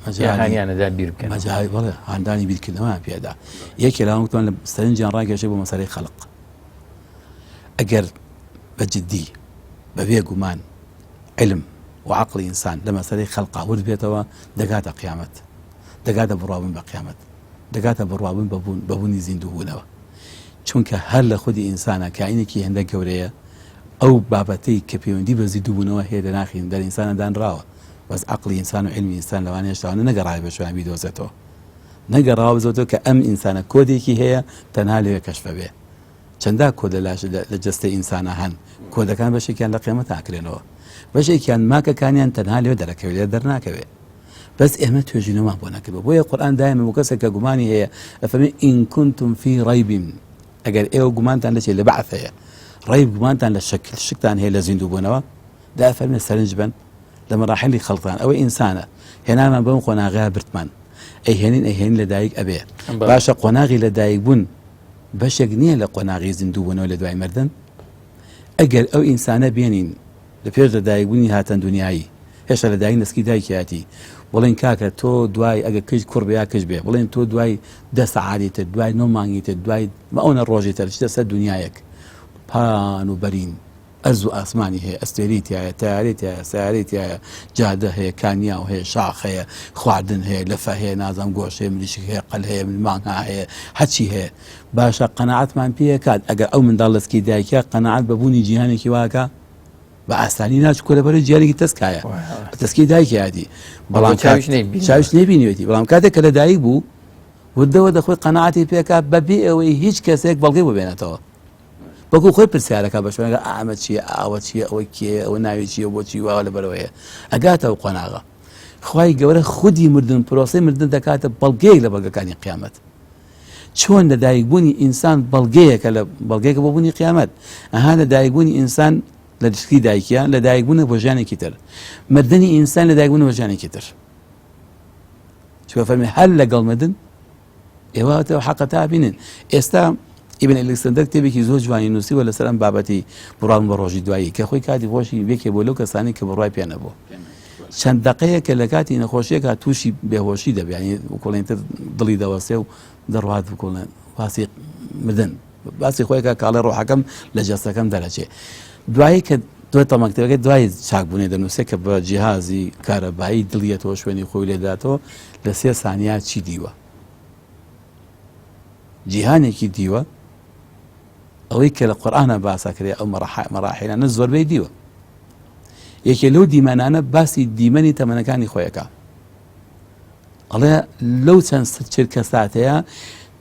هانیانەدا بیر بکەن مەجای بەڵێ هاندانی بیرکردنەوەیان پێدا یەکێ لاوەتوان لە سەرنجیان ڕاگەشێ بۆ مەسەلەی خەڵق ئەگەر بەجددی بەبێ گومان علم و عەقڵی ئینسان لە مەسەلەی خەڵقا ورد بێتەوە دەگاتە قیامەت دەگاتە بڕوابوون بە قیامەت دەگاتە بڕوابوون بەبوونی زیندووبوونەوە چونکە هەر لە خودی ئینسانە کائینێکی هەندە گەورەیە ئەو بابەتەی کە پەیوەندی بە زیندووبوونەوە هەیە لەناخی دەر ئینسانە دانراوە بەس عەقڵی ئینسان و علمی ئینسان لەوانەیە شتانە نەگەڕای بە شویان بیدۆزێتەوە نەگەڕاوە بزەوتەوە کە ئەم ئینسانە کۆدێکی هەیە تەنها لەوێ کەشفە بێ چەندە کۆدە لە جەستەی ئینسانە هەن کۆدەکان بەشێکیان لە قیامەت ئاکرێنەوە بەشێکیان ماکەکانیان تەنها لەوێ دەرەکەوێت لێ دەرناکەوێت بەس ئێمە توێژینەوەمان بۆ نەکردەوە بۆیە قورئان دایمە بۆ کەسێک کە گومانی هەیە ئەفەرمێ ئین کونتم فی ڕەیب ئەگەر ئێوە گومانتان لەچێ لە بەعث هەیە ڕەیب گومانتان لە شکتان هەیە لە زیندووبوونەوە دا ئەفەرمێ سەرنج بن لە مەراحلی خەڵقان ئەوە ئینسانە هێنامان بەم قۆناغەیە برتمان ئەیهێنین لە دایک ئەبێ باشە قۆناغی لە دایک بوون بەشێک نییە لە قۆناغی زیندووبوونەوە لە دوای مردن ئەگەر ئەو ئینسانە بێنین لە پێش لە دایکبوونی هاتەن دنیایی هێشتا لە دایک دەستکی دایکیاتی بڵێن کاکە تۆ دوای ئەگە کەش کوڕ بیا کەش بێ بڵێن تۆ دوای دە سەعادیتر دوای 9 مانگیتر دوای ئەوە ڕۆژێتر شتە سەر دنیایەک پان و بەرین ئەرز و ئاسمانی هەیە ئەستێریتایە تارێتایە سیارێتایە جادە هەیە کانیا و هەیە شاخ هەیە خواردن هەیە لەفە هەیە نازام گۆش هەیە ملیشک هەیە قەل هەیە مانگا هەیە هەچی هەیە باشە قەناعەتمان پێکات ئەگەر ئەو منداڵ لەسکی دایکە قەناعەت بەبوونی جیهانێکی واکە بە ئاسانی ناچکۆ لەبەرە جیارێکی تەسکایە تەسکی دایکیاتی بەڵام چاویش نێبینیوێتی بەڵام کاتێک کە لە دایک بوو ودەوە دەخۆی قەناعەتی پێکات بەبێ ئەوەی هیچ کەسێک بەڵگەی ببێنێتەوە بەکو خۆی پرسیارەکە بە شوێنەکە ئامە چییە ئاوە چییە ئەوە کێ ئەوە ناوی چییە بۆچی واوە لەبەرەوەیە ئەگاتەوە قۆناغە خوای گەورە خودی مردن پرۆسەی مردن دەکاتە بەڵگەیەک لە بەڵگەکانی قیامەت چۆن لە دایکبوونی ئینسان بەڵگەیەکە لە بەڵگەیەکە بۆ بوونی قیامەت ئەها لە دایکبوونی ئینسان لە دشکی دایکیان لە دایکبوونە بۆ ژیانێکی تر مردنی ئینسان لە دایکبوونە بۆ ژیانێکی تر چوە فەرمی هەر لەگەڵ مردن ئێوە حەقە تا بینن ئێستا ئیبن ئەلێکسەندەر کتێبێکی زۆر جوانی نووسیوە لەسەر ئەم بابەتی بڕان بە ڕۆژی دوایی کە خۆی کاتی خۆشی بێکێ بۆ لەو کەسانی کە بڕای پێ نەبوو چەند دقەیە کە لە کاتی نەخۆشیەکە تووشی بێهۆشی دەبێنی وکۆڵێنتر دڵی دەوەسێ و دەڕوات بکۆڵێن واسی مردن باسی خۆیەکە کاڵێ ڕۆحەکەم لە جەستەکەم دەرەچێ دوایی کە دوای تەمەکتەکە دوای چاکبوونێ دەنووسێ کە بە جیهازی کارەبایی دڵیەتەوە شوێنی خۆی لێداتەوە لە 3 سانیا چی دیوە جیهانێکی دیوە ئەوەی کە لە قورئانە باسەکرێ ئەو مەراحیلانە زۆربەی دیوە یەکێ لەو دیمەنانە باسی دیمەنی تەمەنەکانی خۆیەکە ئەڵێ لەو چەند چرکە ساتەیە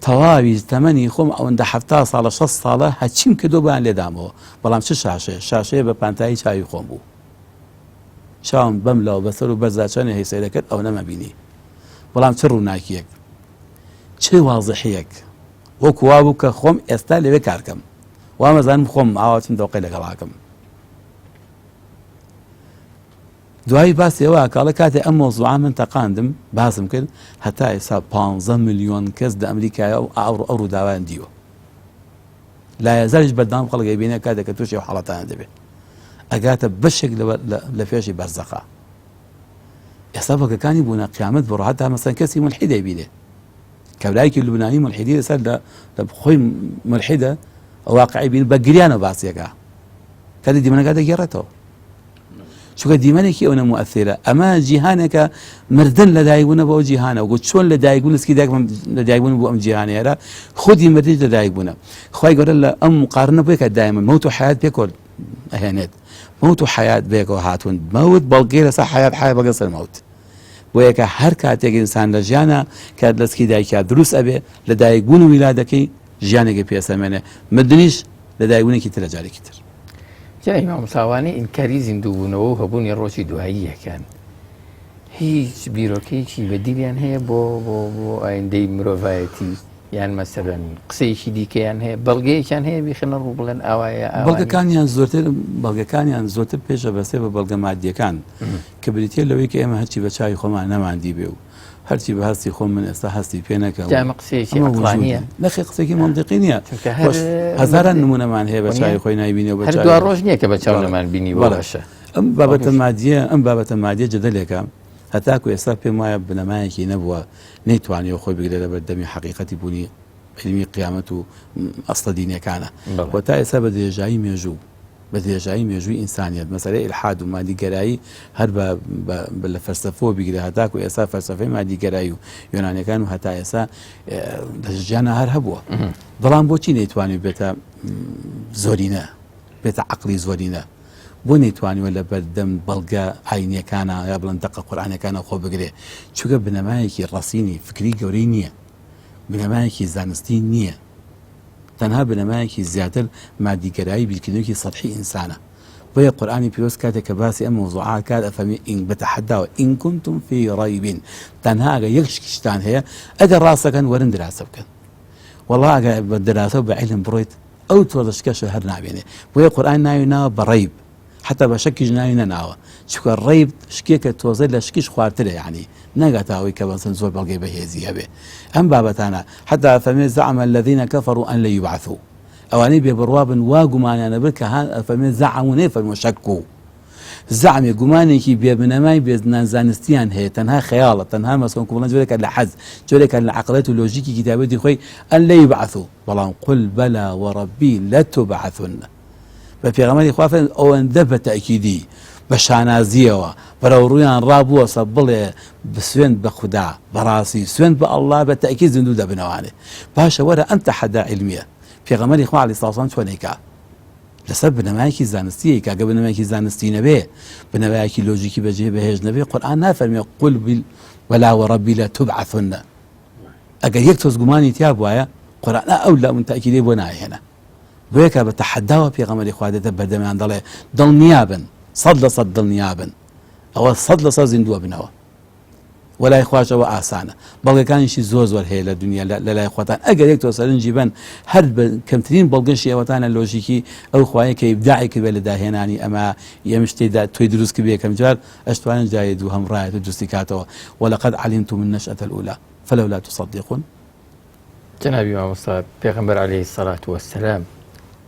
تەواوی تەمەنی خۆم ئەوەندە 70 ساڵە 60 ساڵە هەچیم کردو بەیان لێدامەوە بەڵام چ شاشەیە بە پانتایی چاوی خۆم بوو چاوم بەم لاو بەسەر و بەرزاچانێ هەیسەی دەکرد ئەو نەمەبینی بەڵام چ ڕووناکیەک چ وازحیەک وەکو وا بوو کە خۆم ئێستا لەوێ کارکەم وامەزانم خۆم ئاواتم دۆقی لەگەڵاکەم دوایی باسیەوە کاڵە کاتێ ئەم مۆزوعا من تەقاندم باسم کرد هەتا ئێستا 15 ملیۆن کەس لە ئەمریکایە و ئەو ڕووداوایان دیوە لایەزاریش بەردەوام خەڵکی بینە کاتێک کە تووشی حاڵەتیان دەبێت ئەگاتە بەشێک لە پێشی بەرزەخا ئێستا بەگەکانی بوونە قیامەت بڕۆ هەتا مەسەن کەسی ملحیدەی بینێ کەبرایەکی لوبنانی ملحیدی لەسەر لە خۆی ملحیدە واقعی بین بە گریانە باسیەکە کاتی دیمەنەکە دەگێڕێتەوە چونکە دیمەنێکی ئەوە مؤثرە ئەمە جیهانێکە مردن لە دایکبوونە بۆ جیهانە وگوت چۆن لە دایکبوون لەسکی لە دایکبوون بۆ ئەم جیهانێرە خودی مردنی لە دایکبوونە خوای گەورە لە ئەم مقارنە بۆیە کە دایمەن مەوت و حیات پێکۆ ئەهێنێت مەوت و حیات بێکەوە هاتوون مەوت بەڵگەی لەسەر حیات بەڵگە سەر مەوت بۆیە کە هەر کاتێک ئینسان لە ژیانە کات لەسکی دایکیا دروست ئەبێ لە دایکبوون و ویلادەکەی ژیانێکی پێسەمێنێ مردنیش لە دایکبوونێکی تر لە جارێکی تر جای مامۆساوانەی ئینکاری زیندووبوونەوە و هەبوونی ڕۆژی دواییەکان هیچ بیرۆکەیەکی بەدیلیان هەیە بۆ ئایندەی مرۆڤایەتی یان مەسەلەن قسەیەکی دیکەیان هەیە بەڵگەیەکیان هەیە بیخنە ڕوو بڵێن ئاوایە بەڵگەکانیان زۆرتر پێشە بەستێ بە بەڵگە مادیەکان کە بریتێ لەوەی کە ئێمە هەرچی بە چاوی خۆمان نەماندی بێ و هەرچی بە هەستی خۆم من ئێستا هەستی پێ نەکەم قسەیەکی عەقلانیە نەخێ قسێکی مەنطقی نییە هەزاران نمونەمان هەیە بە چاوی خۆی نایبینێ و بە هەر دو ڕۆژ نییە کە بە چاو نەمان بینی بەڵاشە ئەم بابەتە مادیە جدەلێکە هەتاکو ئێستا پێم وایە بنەمایەکی نەبووە نەیتوانێت خۆی بگرێت لە بەردەمی حەقیقەتی بوونی علمی قیامەت و ئەسڵە دینیەکانە و تا ئێستا بە درێژایی مێژوو بە درێژایی مێژووی ئینسانیەت مەسەلەی ئیلحاد و مادیگەرایی هەر لە فەلسەفەوە بگرێت هەتاکو ئێستا فەلسەفەی مادیگەرایی و یۆنانیەکان و هەتا ئێستا لە ژیانە هەر هەبووە بەڵام بۆچی نەیتوانێت بێتە زۆرینە بێتە عەقڵی زۆرینە بۆ نەیتوانیوە لە بەردەم بەڵگە ئاینیەکانە یا بڵێن دەقە قورئانیەکانە خۆ بگرێ چونکە بنەمایەکی ڕەسینی فکری گەورەی نییە بنەمایەکی زانستی نییە تەنها بنەمایەکی زیاتر مادیگەرایی بیرکردنەوەی سەطحی ئینسانە بۆیە قورئانی پیرۆز کاتێک کە باسی ئەم مەوزوعات کات ئەفەرمێ بەتەحەداوە ئین کونتم فی ڕەیبین تەنها ئەگە یەک شتان هەیە ئەگەر ڕاستەکەن وەرن دراسە بکەن وەڵڵا ئەگە بە دراسە و بە عیلم بڕۆیت ئەو تۆزە شکەشە هەر نابێنێ بۆیە قورئان ناوی ناوە بە ڕەیب حتى بشكل ناوي نناوە چکە ڕێب شکێکە تۆزە لە شکیش خواردترە یعنی ناگاتاوەی کە بەسن زۆر بەڵگەی بەهێزی هەبێ ئەم بابەتانە حتى فەرمێ زعم الذين كفروا أن لا يبعثوا ئەوانەی بێبڕوا بن وا گومانیانە بن کە هان فەرمێ زعموا نەیفەرمووە شەکوو زعمێ گومانێکی بێبنەمای بێنانزانستیان هەیە تەنها خەیاڵە تەنها مەسکن کوڵان جۆرێکە لە حەز جۆرێکە لە عقلەت و لۆژیکی کتابەتی خۆی ئەن لە یبعثوا بەڵام قل بەلا وەڕەبی لەتوبعثن بە پێغەمبەری خوا فەرمێ ئەوەندە بە تەئکیدی بە شانازیەوە بەرەو ڕوویان ڕابووەسە بڵێ بسوێن بە خودا بەڕاستی سوێن بە ئەڵڵا بە تەئکید زیندوو دەبنەوانێ پاشە وەرە ئەم تەحەدا عیلمیە پێغەمبەری خوا عەلەیهی سڵاو وسەلام چۆنێکا لەسەر بنەمایەکی زانستی کاگە بنەمایەکی زانستی نەبێ بنەمایەکی لۆژیکی بەجێ بەهێز نەبێ قورئان نافەرمێ قل بەلا وەڕەبی لەتوبعثن ئەگەر یەک تۆز گومانی تیا بوایە قورئان ئەو لە من تەئکیدی بۆ ناهێنا بۆ یەکە بە تەحەداوە پێغەمبەری خوا دێتە بەردەمیان دەڵێ دڵنیابن 100% دڵنیابن ئەوە 100% زیندووە بنەوە وەلای خواشەوە ئاسانە بەڵگەکانیشی زۆر هەیە لە دنیا لە لای خۆتان ئەگەر یەک تۆ سەرنجی بن هەر کەمترین بەڵگەشی ئەوەتانە لۆژیکی ئەو خوایە کە ئیبداعی کردوێ لە داهێنانی ئەمە یەم شتێدا توی دروست کردبێ یەکەم جار ئەشتوانن جایە دوو هەمڕایەت و دروستی کاتەوە وەلەقەد عەلیمتم النەشأة الأولى فلولا تصدقون جنابی مامۆستا پێغەمبەر عەلەیهی سەڵات وەسەلام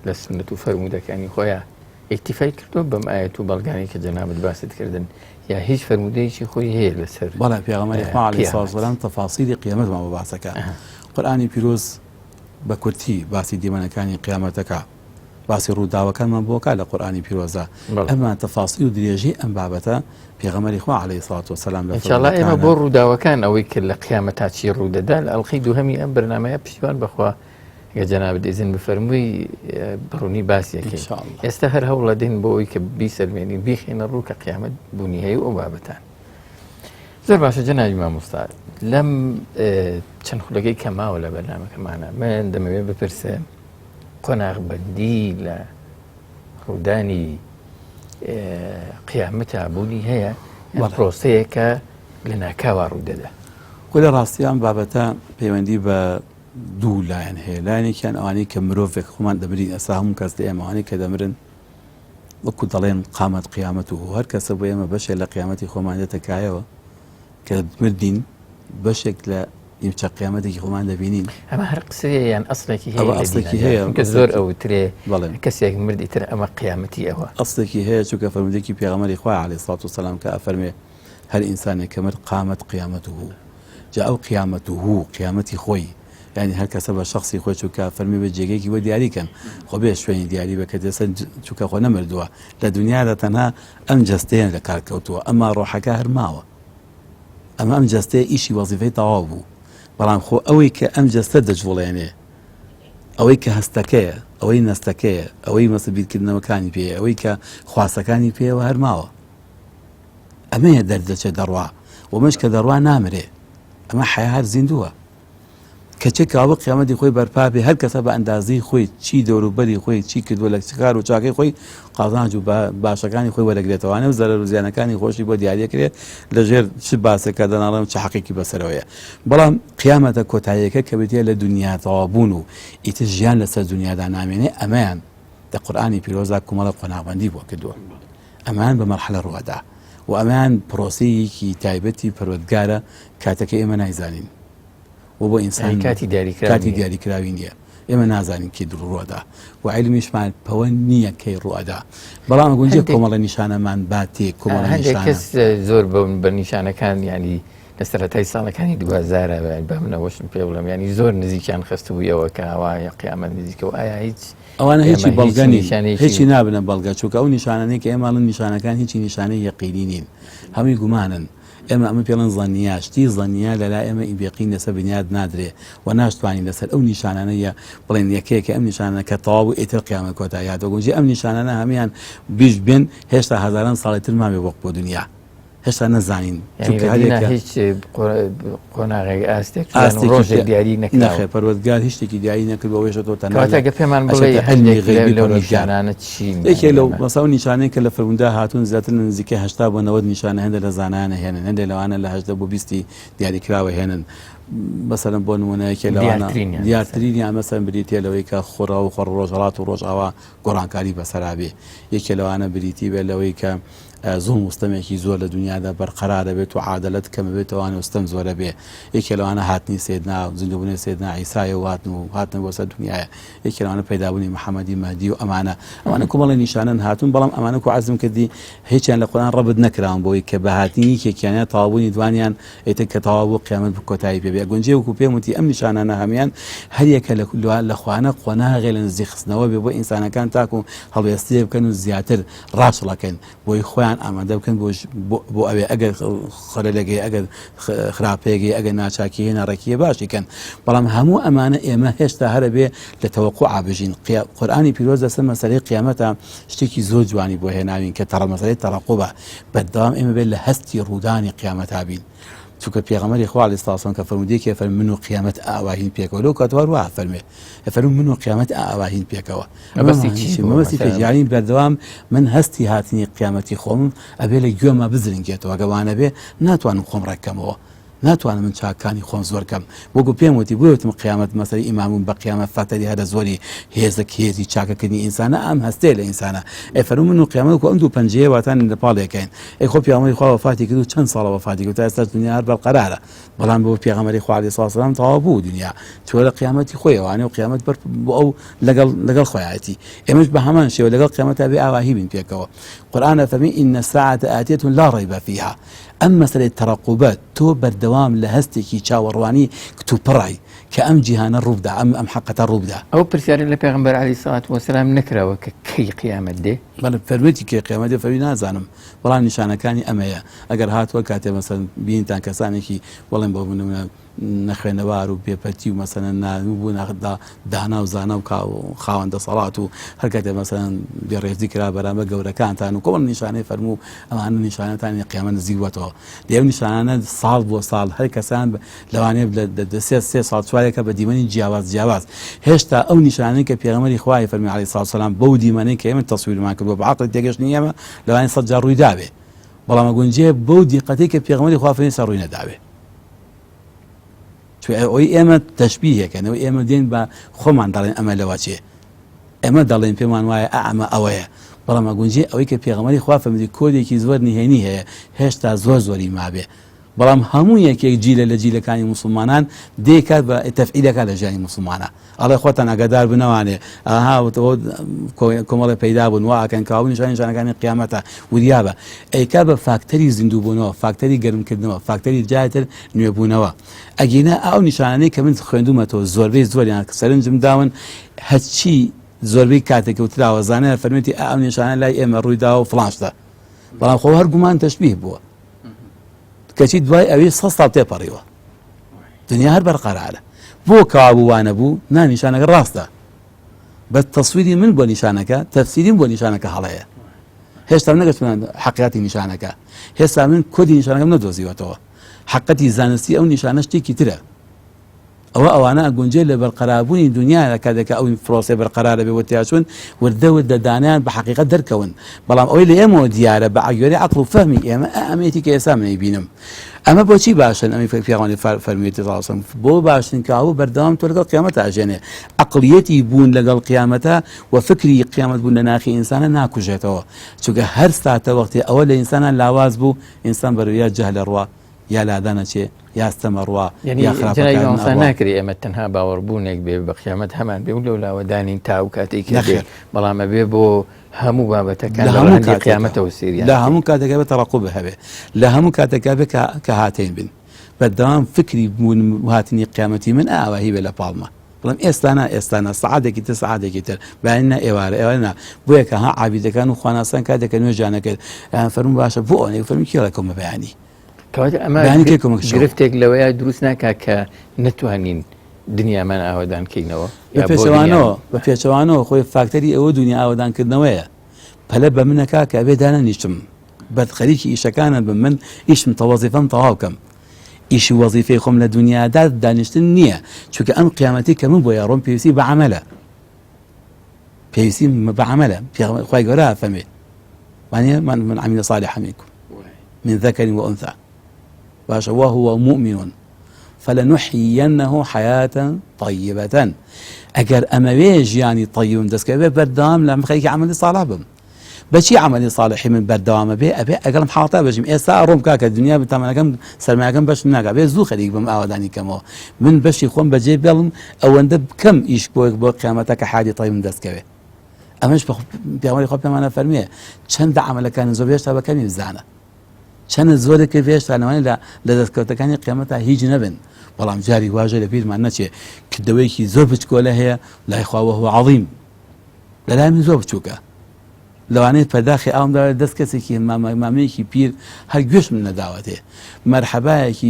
لە سنەت و فەرموودەکانی خۆیان ئیکتیفای کردووە بەم ئایەت و بەڵگانەی کە جەنابەت باست کردن یا هیچ فەرموودەیەکی خۆی هەیە لەسەر بەڵێ پێغەمبەری خوا عەلەیهی سڵاو وەسەلام تەفاسیلی قیامەتمان بە باسەکە قورئانی پیرۆز بە کورتی باسی دیمەنەکانی قیامەتەکە باسی ڕووداوەکانمان بۆکە لە قورئانی پیرۆزە ئەمە تەفاسیل و درێژی ئەم بابەتە پێغەمبەری خوا عەلەیهی سڵاو وەسەلام لە ئینشاءڵڵا ئێمە بۆ ڕووداوەکان ئەوەی کە لە قیامەتا چی ڕوودەدا لە ئەڵقەی دووهەمی ئەم بەرنامەیە پشتیوان بخوا کە جەنابەت ئیزن بفەرمووی بڕوونی باسیەکەی ئێستا هەر هەوڵە دێن بۆ ئەوەی کە بیسەلمێنی بیخێنە ڕوو کە قیامەت بوونی هەیە و ئەو بابەتان زۆر باشە جەنابی مامۆستا لەم چەند خولەکەی کە ماوە لە بەرنامەکەمانە من دەمەوێت بپرسێ قۆناغبەندی لە ڕوودانی قیامەتا بوونی هەیە پرۆسەیە کە لە ناکاوە ڕوودەدا کۆ لە ڕاستیان بابەتە پەیوەندی بە دوو لایەن هەیە لایەنێکیان ئەوانەی کە مرۆڤێک خۆمان دەمرین ئەستا هەموو کەس لە ئێمەوانەی کە دەمرن وەکو دەڵێن قامەت قیامەت و هەر کەسە بۆ ئێمە بەشێک لە قیامەتی خۆمان دەتەکایەوە کە مردین بەشێک لە ئیمچە قیامەتێکی خۆمان دەبینین ئەمە هەر قسەیە یان ئەسڵێکی هەیە کە زۆر ئەوترێ کەسێک مردی تر ئەمە قیامەتی ئەوە ئەسڵێکی هەیە چونکە فەرمودێکی پێغەمبەری خوا عەلەیهی سڵات وسەلام کە ئەفەرمێ هەر ئینسانێک کە مرد قامەت قیامەته جا ئەو قیامەته قیامەتی خۆی یعنی هەر کەسە بە شخصی خۆی چووکە فەرمی بە جێگەیەکی وە دیاریکەن خۆ بێ شوێنی دیاری بە کە دەسە چووکە خۆ نەمردووە لە دنیادا تەنها ئەم جەستەیان لە کار کەوتووە ئەمما ڕۆحەکە هەر ماوە ئەم جەستەیە ئیشی وەزیفەی تەواو بوو بەڵام خۆ ئەوەی کە ئەم جەستە دەجوڵێنێ ئەوەی کە هەستەکەیە ئەوەی نەستەکەیە ئەوەی مەسەبیرکردنەوەکانی پێ ئەوەی کە خواستەکانی پێوە هەر ماوە ئەمەیە دەردەچێت دەڕوا ومەش کە دەڕوا نامرێ ئەمە حەیا هەر زیندووە کەچێک کاوە قیامەتی خۆی بەرپا بێ هەر کەسە بە ئەندازەی خۆی چی دەوروبەری خۆی چی کردووە لە کار و چاکەی خۆی قازانج و باشەکانی خۆی وەرەگرێتەوەوانە و زەرەر و زیانەکانی خۆشی بۆ دیاریەکرێت لەژێر چ باسەکە دەناڵم چه حەقێکی بەسەرەوەیە بەڵام قیامەتە کۆتاییەکە کە بێتە لە دنیا تەوابوون و ئیتر ژیان لەسەر دنیادا نامێنێ ئەمەیان لە قورئانی پیرۆزا کومەڵە قۆناغبەندی بۆ کردووە ئەمان بە مەرحەلە ڕوەدا و ئەمان پرۆسەیەکی تایبەتی پەروەردگارە کاتەکە ئێمە نایزانین و بۆ ئینسان کاتی دیاریکراوی نییە ئێمە نازانین کێ ڕوەدا و عیلمیشمان پەوە نییە کەی ڕوەدا بەڵام گونجێ کۆمەڵە نیشانەمان باتێ کۆمەڵە کەس زۆر بە نیشانەکان ینی لە سەرەتای ساڵەکانی 2000 بە منەوەشم پێ بڵم ینی زۆر نزیکیان خست بوویەوە کە ئەوە قیامەت نزیکەوە ئایا هیچ ئەوانە هیچی بەڵگەنی هیچی نابنە بەڵگە چووکە ئەو نیشانانەی کە ئێماڵن نیشانەکان هیچی نیشانەی یەقینی نین هەمووی گومانن ئێمە ئەمە پێڵەن زانیا شتی زانیا لەلا ئێمە ئیبێقین لەسەر بنیاد نادرێ و ناشتوانین لەسەر ئەو نیشانانەیە بڵێن یەکەیەکە ئەم نیشانە کە تەواو و ئیتر قیامەت کۆتایە دەگونجی ئەم نیشانانە هەمیان بیش بێن هێشتا هەزاران ساڵی تر مابێ وەک بۆ دنیا هێشتا نەزانین هیچ قۆناغێک ئاستێک دیاری نەخێ پەروەردگار هیچ شتێکی دیاری نەکرد بۆ وێشە تۆ تەنها پێمان بڵێ هەندێک لەو نیشانانە چی یەکێ لەو مەساو نیشانەی کە لە فەرموندا هاتوون زیاتر لە نزیکەی 80 بۆ 90 نیشانە هەندێک لە زانانە هێنن هەندێک لەوانە لە 80 بۆ 20 دیاریکراوە هێنن مثلا بۆ نمونەیەکێ لەوانە دیارترینیان مەسەن بریتە لەوەی کە خوڕە و خۆڕ ڕۆژهەڵات و ڕۆژئاوا گۆڕانکاری بەسەرا بێ یەکێ لەوانە بریتی بێ لەوەی کە زوڵ وستەمێکی زۆر لە دنیادا بەرقەرارە بێت و عادەلەت کەمە بێتەوەوانە وستەم زۆرە بێ یەکێ لەوانە هاتنی سێدنا و زیندوبوونی سێدنا عیسایە و هاتن بۆ سەر دنیاە یەکێ لەوانە پەیدابوونی محەممەدی مادی و ئەمانە کومەڵی نیشانەن هاتون بەڵام ئەمانە کو عەزم کردی هیچیان لە قورئان ڕەبت نەکراون بۆی کە بە هاتنی یەکێکیانە تەواوبوونی دوانیان ئێتە کە تەواو بۆ قیامەت کۆتایی پێ بێ گونجێ وەکو پێم وتی ئەم نیشانانە هەمیان هەر یەکە لە خوانە قۆناغێ لە نزیک خستنەوە بێ بۆ ئینسانەکان تاکو هەڵوێستی بکەن و زیاتر ڕاشڵەکەن بۆی خۆیان ئامادە بکەن بۆ ئەوێ ئەگەر خەلەلێگەی ئەگەر خراپەیەگەی ئەگەر ناچاکی هێنا ڕێکیە باشیکەن بەڵام هەموو ئەمانە ئێمە هێشتا هەرە بێ لە تەوەقوع بژین قورئانی پیرۆز لەسەر مەسەلەی قیامەتە شتێکی زۆر جوانی بۆ هێناوین کە مەسەلەی تەرەقوبە بەردەوام ئێمە بێت لە هەستی ڕوودانی قیامەتا بین چونکە پێغەمبەری خوا عەلەیهی سڵاتو وسەلام کە فەرمودەیەکی فەرمێ من و قیامەت ئاواهین پێکەوە لەو کاتوار وا فەرمێ فەرموو من و قیامەت ئاواهین پێکەوە مەبەستی یعنی بەردەوام من هەستی هاتنی قیامەتی خۆم ئەبێ لە گوێما بزرنگێتەوە گەوانە بێ ناتوانم خۆم ڕێککەمەوە ناتوانم من چاکانی خۆم زۆر کەم وەکو پێم وتی بۆتم قیامەت مەسەلەی ئیمامون بە قیامەت فاتەری هەرە زۆری هێزەک هێزی چاکەکردنی ئینسانە ئەم هەستەیە لە ئینسانە فەرموو من و قیامەت ئەم دوو پەنجەیە واتان لە پاڵێکین خۆ پێغەمبەری خوا وەفاتی کرد و چەند ساڵە وەفاتی کرد تا ئێستا دنیا هەر بەرقەرارە بەڵام بۆ پێغەمبەری خوا عەلەیهی سڵاتو وسەلام تەواو بوو دنیا چوە لە قیامەتی خۆیەوانێ و قیامەت بەر بۆ ئەو لەگەڵ خۆیەتی ئێمەش بە هەمان شێوە لەگەڵ قیامەتا بێ ئاواهی بین پێکەوە قورئان فەرمێ ئین الساعة آتیة لا ڕیب فیها ئەم مەسەلەی تەرەقوبە تۆ بەردەوام لە هەستێکی چاوەڕوانی کتوپڕای کە ئەم جیهانە ڕووبدا ئەم حەقەتە ڕووبدا ئەو پرسیارە لە پێغەمبەر عەلەیهی سڵاتو وەسەلام نەکراوە کە کەی قیامەت دێ بەڵێ فەرمێتی کە قیامەت دێ فەرمی نازانم بەڵام نیشانەکانی ئەمەیە ئەگەر هاتووە کاتێ مەسەڵەن بینتان کەسانێکی بەڵێن بۆ نمونە نەخوێنەوار و بێپەتی و مەسەلەن نانوو بوو ناخدا دانا و زانا و خاوەندە سەڵات و هەر کاتێ مەسەلەن بێڕێزی کرا بەرامبەر گەورەکانتان و کۆمەڵ نیشانەی فەرموو ئەمانە نیشانەتانی قیامەت نزیکوەتەوە لێو نیشانانە ساڵ بۆ ساڵ هەر کەسان لەوانەیە لە سێ ساڵ چوارێکە بە دیمەنی جیاواز هێشتا ئەو نیشانەی کە پێغەمبەری خوای فەرمی عەلەیهی سڵاتو وسەلام بەو دیمەنەی کە ئێمە تەسویرمان کردووە بە عەقڵ تێگەشتنی ئێمە لەوانەیە سەد جار ڕووی دابێ بەڵام گونجێ بەو دیقەتەی کە پێغەمبەری خوا فەرمی سەر ڕووی نەداوێ ئەوەی ئێمە تەشبیهێکەنەوە ئێمە دێن بە خۆمان دەڵێن ئەمە لەوە چێ ئێمە دەڵێن پێمان وایە ئەمە ئەوەیە بەڵام گونجێ ئەوەی کە پێغەمبەری خوا فەرمووی کۆدێکی زۆر نهێنی هەیە هێشتا زۆری مابێ بەڵام هەموو یەکێک جیلە لە جیلەکانی موسڵمانان دێکات بە تەفعیلەکە لە ژیانی موسڵمانە ئەڵێ خۆتان ئاگادار بنەوانێ ئاهاوتەوە کۆمەڵی پەیدا بوون واکەن کاو نیشانەکانی قیامەتە وریابە ئەیکا بە فاکتەری زیندووبوونەوە فاکتەری گەرمکردنەوە فاکتەری جایتر نوێبوونەوە ئەگەینا ئەو نیشانانەی کە من خوێندومەتەوە زۆریان سەرنجم داون هەچی زۆربەی کاتێککەوتراوە زانایە فەرمێتی ئەو نیشانە لای ئێمە ڕوویداوە فڵانشتە بەڵام خۆ هەر گومان تەشبیه بووە کەچی دوای ئەوەی 100 ساڵ تێپەڕیوە دنیا هەر بەرقەرارە بۆ کەوابووانە بوو نیشانەکە ڕاستە بە تەسویری من بۆ نیشانەکە تەفسیریم بۆ نیشانەکە هەڵەیە هێشتا نەگەشتمان حەقیقەتی نیشانەکە هێستا من کۆدی نیشانەکەم نەدۆزیوەتەوە حەقیقەتی زانستی ئەو نیشانە شتێکی ترە ئەوانە ئەگونجێ لە بەرقەرابوونی دنیا کاتێکە ئەو فڕۆسێ بەرقەرارە بێ وتیاچون وردە دانیان بە حەقیقەت دەرکەون بەڵام ئەوەی لە ئێمەوە دیارە بە عەگوێرەی عەقڵ و فەهمی ئێمە ئەمەیەتی کە ئێستا منەی بینم ئەمە بۆچی باشن ئەمی پێغەمبەری فەرموویەتی ڕاستن بۆ باشن کە ئەو بەردەوام تۆ لەگەڵ قیامەتە ئەژێنێ عەقڵیەتی بوون لەگەڵ قیامەتە و فکری قیامەت بوون لە ناخی ئینسانە ناکوژێتەوە چونکە هەر ساتە وەختی ئەوە لە ئینسانە لاواز بوو ئینسان بەرویا جەهلە ڕوا یا لادانە چێ یاستەمە ڕوا یا خراپەکان ناکری ئەمە تەنها باوەڕبوونێک بێ بە قیامەت هەمان بێ و لەولاوەدانین تا و کاتێکی بێ بەڵامە بێ بۆ هەموو بابەتەکان لە قیامەتەوە سیریان لە هەموو کاتێکا بێ تەرەقوب هەبێ لە هەموو کاتێکا بێ کە هاتین بن بەردەوام فکری بوون هاتنی قیامەتی من ئاواهی بێ لە پاڵمە بڵام ئێستانە سەعاتێکی تر سەعاتێکی تر باینە ئێوارە بۆیە کە ها عابیدەکان و خواناسان کاتێکە نوێژانەکرد فەرموو باشە بۆ ئەوەی فەرمی کێڵەکەمە بەیانی گرفتێک لەوەیە دروست ناکات کە نتوانین دنیامان ئاوادان کەینەوە بە پێچەوانەوە خۆی فاکتەری ئەوە دنیا ئاوادانکردنەوەیە پەلە بە منەکە کە ئەبێ دانەنیشتم بەخەریکی ئیشەکانە بە من ئیشم تەوەزیفەم تەواو بکەم ئیشی وەزیفەی خۆم لە دنیادا دانیشتن نییە چونکە ئەم قیامەتی کە من بۆ یاڕۆم پێویستی بە عەمەلە پێویستی بە عەمەلە خوای گەورە فەرمێ من عمل صالحا منكم من ذكر وأنثى باشا وهو مؤمن فلنحيينه حياة طيبة ئەگەر ئەمەوێ ژیانی طیب دەستکەوێ بەردەوام لە خەریکی عەمەلی ساڵح بم بەچی عملی ساڵحی من بەردەوامە بێ ئەبێ ئەگەڵم حڵاتە بژیم ئێستا ڕۆم کاکە دنیا بتامەکەم سەرمایەکەم بەش ناکە بێ زوو خەریک بم ئاوادانی کەمەوە من بەشی خۆم بەجێ بێڵم ئەوەندە بکەم ئیش بۆ قیامەتە کە حادی تەی من دەستکەوێ ئەمەش پیاوەری خۆ پێمانە فەرمیێ چەندە عملەکانی زۆر بێشتا بەکەمی بزانە چەند زۆرێکی بێشتانەوەی لە دەستکەوتەکانی قیامەتە هیچ نەبن بەڵام جاری واژە لە پیرمان نەچێ کردەوەیکی زۆر بچکۆلە هەیە لای خواوە هو عظیم لەلای من زۆر بچووکە لەوانەیە پەرداخی ئاومدا دەست کەسێکی مامەیەکی پیر هەر گوێش من نەداوەتێ مەرحەبایەکی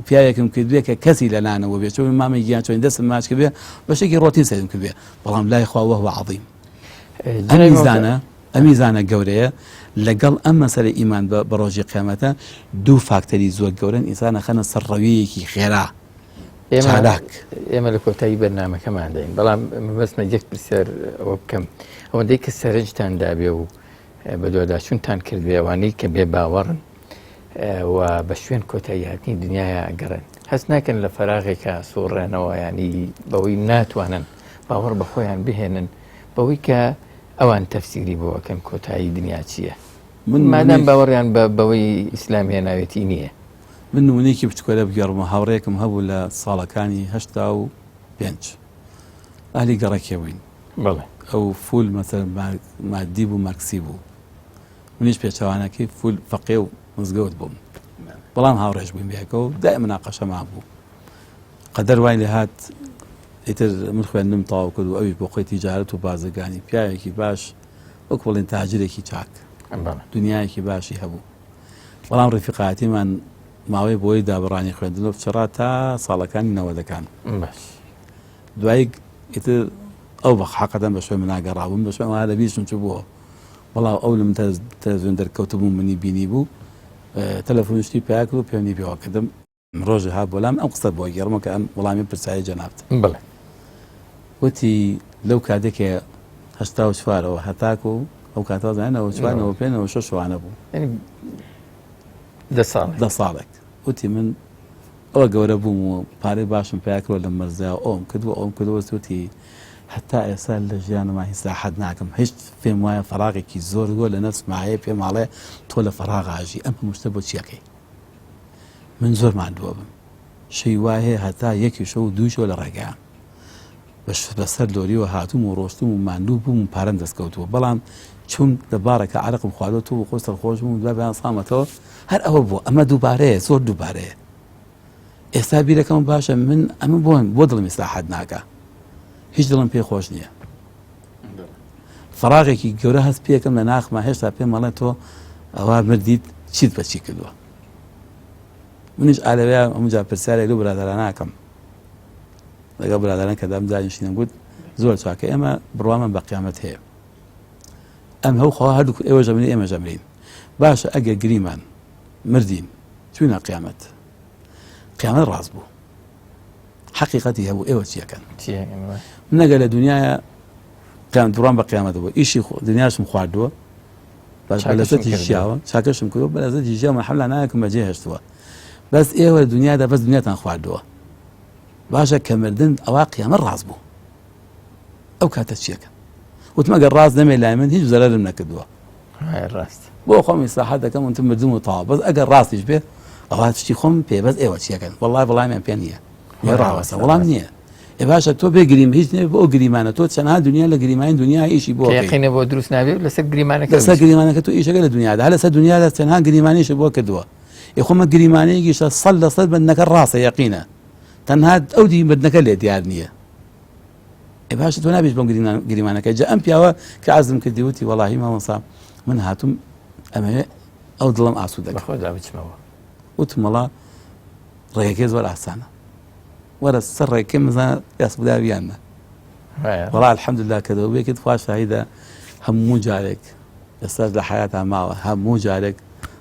پیاوێکم کردوێ کە کەسی لە لانەوە بێت چۆن مامەی گیان چۆن دەستم ماچ کردێ بەشێکی ڕۆتین سەرم کردێ بەڵام لای خواوە هو عظیم ئەمی زانە گەورەیە لەگەڵ ئەم مەسەلە ئیمان بە ڕۆژی قیامەتە دوو فاکتەری زۆر گەورن ئینسانە خەنە سەر ڕەویەکی خێرا چالاک ئێمە لە کۆتایی بەرنامەکەمان دەین بەڵام بەسمە یەک پرسیار ئەوە بکەم ئەوەندەی کە سەرنجتان دابێ و بە دوواداچوونتان کردوێ ئەوانەی کە بێ باوەڕن و بە شوێن کۆتایی هاتنی دنیاە ئەگەڕن هەست ناکەن لە فەراغێکە سوڕێنەوە ینی بەوەی ناتوانن باوەڕ بە خۆیان بهێنن بەوەی کە ئەوان تەفسیری بۆەکەن کۆتایی دنیا چییە من مادام باوەڕیان بەوەی ئیسلام هێناوێتی نییە من نمونەیەکی بچکۆلە بگەڕمە هاوڕێکم هەبوو لە ساڵەکانی 85 ئالی گەڕەکێوین بەڵێ ئەو فول مەسەر مادی بوو مارکسی بوو منیش پێچەوانەکەی فول فەقێ و مزگەوت بووم بەڵام هاوڕێژ بووین بێکەوە دائما مناقەشەمان بوو قەدەر وای لێ هات ئیتر من خوێندم تەواو کرد و ئەوی بۆ خۆی تیجارەت و بازرگانی پیاوێکی باش وەک بڵێن تاجرێکی چاک دنیایەکی باشی هەبوو بەڵام ڕفیقاتیمان ماوەی بۆی دابڕانی خوێندنەوە بچڕا تا ساڵەکانی 90ەکان دوایی ئیتر ئەو بە حەقەتەن بە شوێن مناگەڕابووم بە شوێن وایە لە بیرشم چ بووە بەڵام ئەو لەم تەلەڤیزیۆن دەرکەوتبوو منی بینی بوو تەلەفۆنشتی پیا کرد و پێنی پێوە کردم ڕۆژی ها بۆلام ئەم قسە بۆ گەڕمە کە ئەم وەڵامی پرسایی جەنابت بڵێ وتی لەو کاتێکێ 84ەوە هەتاکو و ئەو کاتەوەزانەوە چوانەوە پێنەوە شەشوانە بوو دە ساڵێک وتی من ئەوە گەورە بووم و پارەی باشم پیاکرۆ لە مەرزای ئەوم کردووە ئەوم کردوە وتی هەتا ئێستا لە ژیانەما هیچ ساحەت ناکەم هیچ پێم وایە فەراغێکی زۆر گۆ لە نەفس مایە پێم ماڵێ تۆ لە فەراغ ئاژی ئەم هەمووشتە بۆ چیەکەی من زۆر ماندووە بم شەی وایە هەتا یەکی شە و دووشەوە لە ڕێگەیان بەسەر لۆریەوە هاتووم و ڕۆشتم و ماندوو بووم و پارەم دەستکەوتووە بەڵام چوم دەبارەکە عەرەقم خواردەوە و خۆ سەرخۆش بووم دوای بەیان سامەتەوە هەر ئەوە بووە ئەمە دووبارەیە زۆر دووبارەیە ئێستا بیرەکەم باشە من ئەمە بۆ دڵمی ساحەت ناکە هیچ دڵم پێ خۆش نییە فەراغێکی گەورە هەست پێکەم لە ناخما هێشتا پێم مەڵێ تۆ ئەوە مردیت چیت بەچی کردووە منیش ئالەوەیە ئەمجا پرسیارێک لەو برادەران ناکەم لەگەڵ برادران کە دامدانیشتینم گوت زۆر چاکە ئێمە بڕوامان بە قیامەت هەیە ئەم هەوخوا هەردوو ئێوە ژەمرین ئێمە ژەمرین باشە ئەگەر گریمان مردین چوینە قیامەت قیامەت ڕاست بوو حقیقەتی هەبوو ئێوە چیەکەن نەگە لە دنیاە دوڕان بە قیامەت بوو ئیشی دنیاشم خواردووە باش بەلەزەتی ژیاوە چاکەشم کردووە بەلەزەتی ژیاوە حەلا نایەکم بەجێ هێشتووە بەس ئێوە دنیادا بەس دنیاتان خواردووە باشە کە مردن ئەوە قیامەت ڕاست بوو ئەو کاتە چیەکەن وتمەگەر ڕاست نەمێ لای من هیچ زەرەرم نەکردووە ڕاست بۆ خۆمی ساحەت دەکەم وتم مردم و تەواو بەس ئەگەر ڕاستیش بێت ئەوە شتی خۆم پێ بەس ئێوە چیەکەن وەڵڵای وەڵامیان پێ نییە ڕاوەسە وەڵام نییە ئێ باشە تۆ بێ گریم هیچ نێ بۆ گریمانە تۆ چەندها دنیا لە گریمانی دنیا ئیشی بۆ یەقینە بۆ دروست نابێت لەسەر گریمانەکە لەسەر گریمانەکە تۆ ئیشەکە لە دنیادا هەر لەسەر دنیادا چەندها گریمانیش بۆ کردووە خۆمە گریمانەیەکیشە 100% بەندەکە ڕاستە یەقینە تەنها ئەو دی بردنەکە لێ دیار نییە ئێ باشە تۆ نابێت بۆم گریمانەکە جا ئەم پیاوە کە عەزم کردی وتی وەڵاهی مامۆستا من هاتووم ئەمەوێ ئەو دڵم ئاسوودە بەخۆدا بچمەوە وتم وەڵا ڕێگەکەی زۆر ئاسانە وەرە سەر ڕێکەکەی مزانە یاسبوداویانە وەڵا الحەمدوللا کەدەوە بێکت خوا شاهیدە هەموو جارێک ئێستاش لە حەیاتا ماوە هەموو جارێک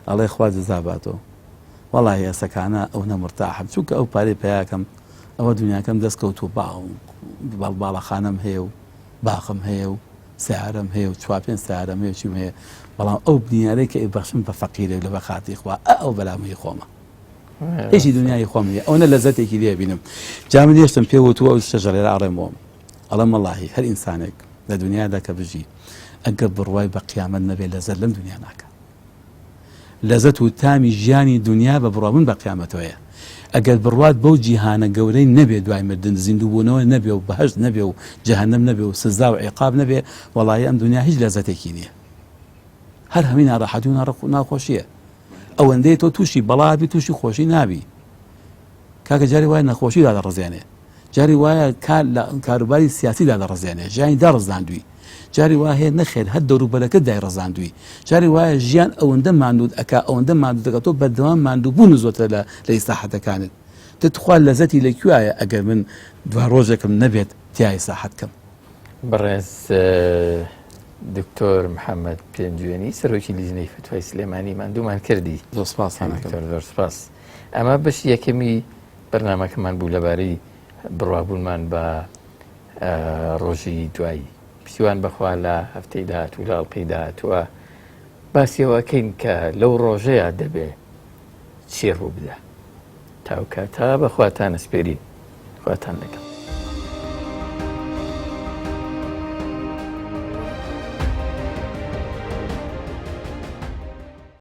ئەڵێ خوا جەزاباتەوە وەڵی ئێسەکانە ئەو نەمرتاحم چونکە ئەو پارەی پیاکەم ئەوە دنیاکەم دەستکەوتووە باڵەخانەم هەیە و باخم هەیە و سیارەم هەیە و 4-5 سیارەم هەیە چیم هەیە بەڵام ئەو بنیارەی کە ئێبەخشم بە فەقیرێک لە بەخاتی خوا ئەو بەلامەی خۆمە هیچی دنیای خۆم نیە ئەوە لەزەتێکی لێ بینم جا من هێشتم پێوتووە ئەو شەژەڕێرە ئاڕێمەوە ئەڵێم وەڵاهی هەر ئینسانێک لە دنیادا کە بژی ئەگەر بڕوای بە قیامەت نەبێ لەزەت لەم دنیا ناکە لەزەت و تامی ژیانی دنیا بە بڕوابوون بە قیامەتەوەیە ئەگەر بڕوات بەو جیهانە گەورەی نەبێ دوای مردن زیندووبوونەوە نەبێ و بەهەشت نەبێ و جەهەنەم نەبێ و سزا و عیقاب نەبێ وەڵای ئەم دنیا هیچ لەزەتێکی نییە هەر هەمووی ناڕەحەتی و ناخۆشیە ئەوەندەی تۆ تووشی بەڵابی تووشی خۆشی نابی کاکە جاری وایە نەخۆشیدا دەڕزێنێ جاری وایە کاروباری سیاسیدا دەڕزێنێ ژیانی داڕزاندووی جاری وایە نەخێر هەر دەوروبەرەکە دای ڕزاندووی جاری وایە ژیان ئەوەندە ماندوود ئەکا ئەوەندە ماندوو دەکات تۆ بەردەوام ماندووبوون زۆرتر لە ئیساحەتەکانت دەتخوا لەزەتی لەکوایە ئەگەر من دوا ڕۆژێکم نەبێت تیای ساحەت کەم بەڕێز دکتۆر محەممەد پێنجوێنی سەرۆکی لیژنەی فتوای سلێمانی ماندوومان کردی زۆر سپاس زۆر سپاس ئەمە بەشی یەکەمی بەرنامەکەمان بوو لەبارەی بڕوابوونمان بە ڕۆژی دوایی پشتیوان بەخوا لە هەفتەی داهات و لە ئەڵقەی داهاتووە باسیەوەکەین کە لەو ڕۆژەیە دەبێ چی ڕوو بدە تاو کاتە بەخواتان ئەسپێرین خواتان لەگەڵ